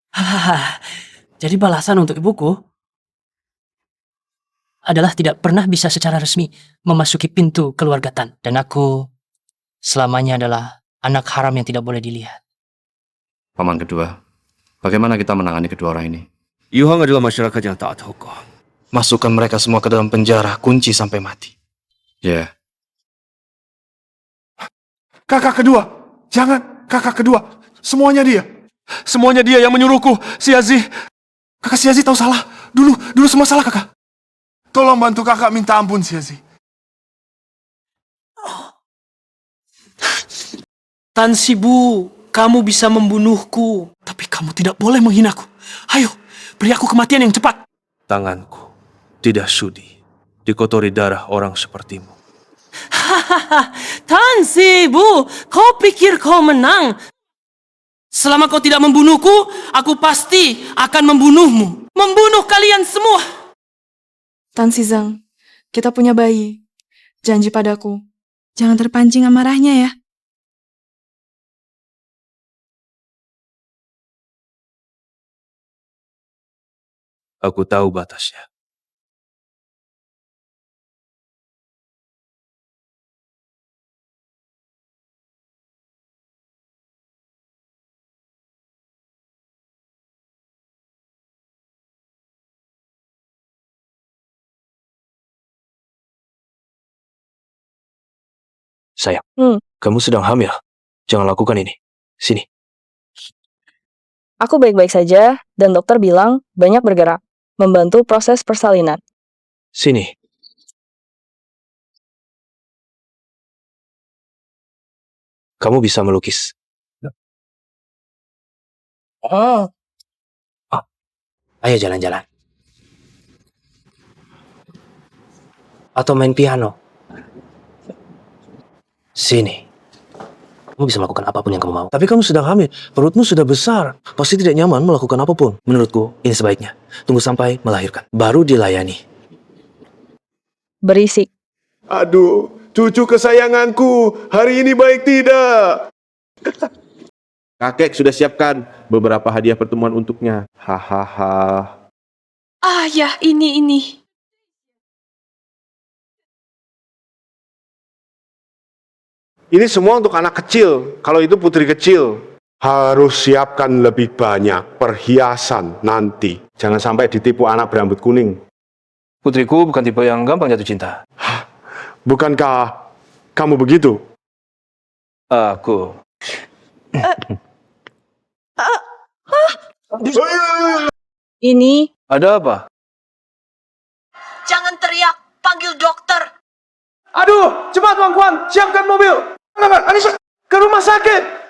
Hahaha, jadi balasan untuk ibuku adalah tidak pernah bisa secara resmi memasuki pintu keluarga Tan. Dan aku selamanya adalah anak haram yang tidak boleh dilihat. Paman kedua, bagaimana kita menangani kedua orang ini? Yuhang adalah masyarakat yang taat hukum. Masukkan mereka semua ke dalam penjara, kunci sampai mati. Ya. Kakak kedua, jangan. Kakak kedua, semuanya dia. Semuanya dia yang menyuruhku, Xiazi. Kakak Xiazi tahu salah. Dulu semua salah kakak. Tolong bantu kakak minta ampun, Xiazi. Tan Si Bu, kamu bisa membunuhku, tapi kamu tidak boleh menghinaku. Ayo, beri aku kematian yang cepat. Tanganku tidak sudi dikotori darah orang sepertimu. Hahaha, Tan Si Bu, kau pikir kau menang? Selama kau tidak membunuhku, aku pasti akan membunuhmu. Membunuh kalian semua. Tan Si Zhang, kita punya bayi. Janji padaku, jangan terpancing amarahnya ya. Aku tahu batasnya. Sayang, kamu sedang hamil. Jangan lakukan ini. Sini. Aku baik-baik saja, dan dokter bilang banyak bergerak, membantu proses persalinan. Sini. Kamu bisa melukis. Oh. Ayo jalan-jalan. Atau main piano. Sini. Kamu bisa melakukan apapun yang kamu mau. Tapi kamu sedang hamil. Perutmu sudah besar. Pasti tidak nyaman melakukan apapun. Menurutku, ini sebaiknya. Tunggu sampai melahirkan. Baru dilayani. Berisik. Aduh, cucu kesayanganku, hari ini baik tidak? Kakek sudah siapkan beberapa hadiah pertemuan untuknya. Hahaha. Ah ya, ini. Ini semua untuk anak kecil. Kalau itu putri kecil, harus siapkan lebih banyak perhiasan nanti. Jangan sampai ditipu anak berambut kuning. Putriku bukan tipe yang gampang jatuh cinta. Bukankah kamu begitu? Aku. Ini. Ada apa? Jangan teriak, panggil dokter. Aduh, cepat Wang Kuan, siapkan mobil. Anissa, ke rumah sakit.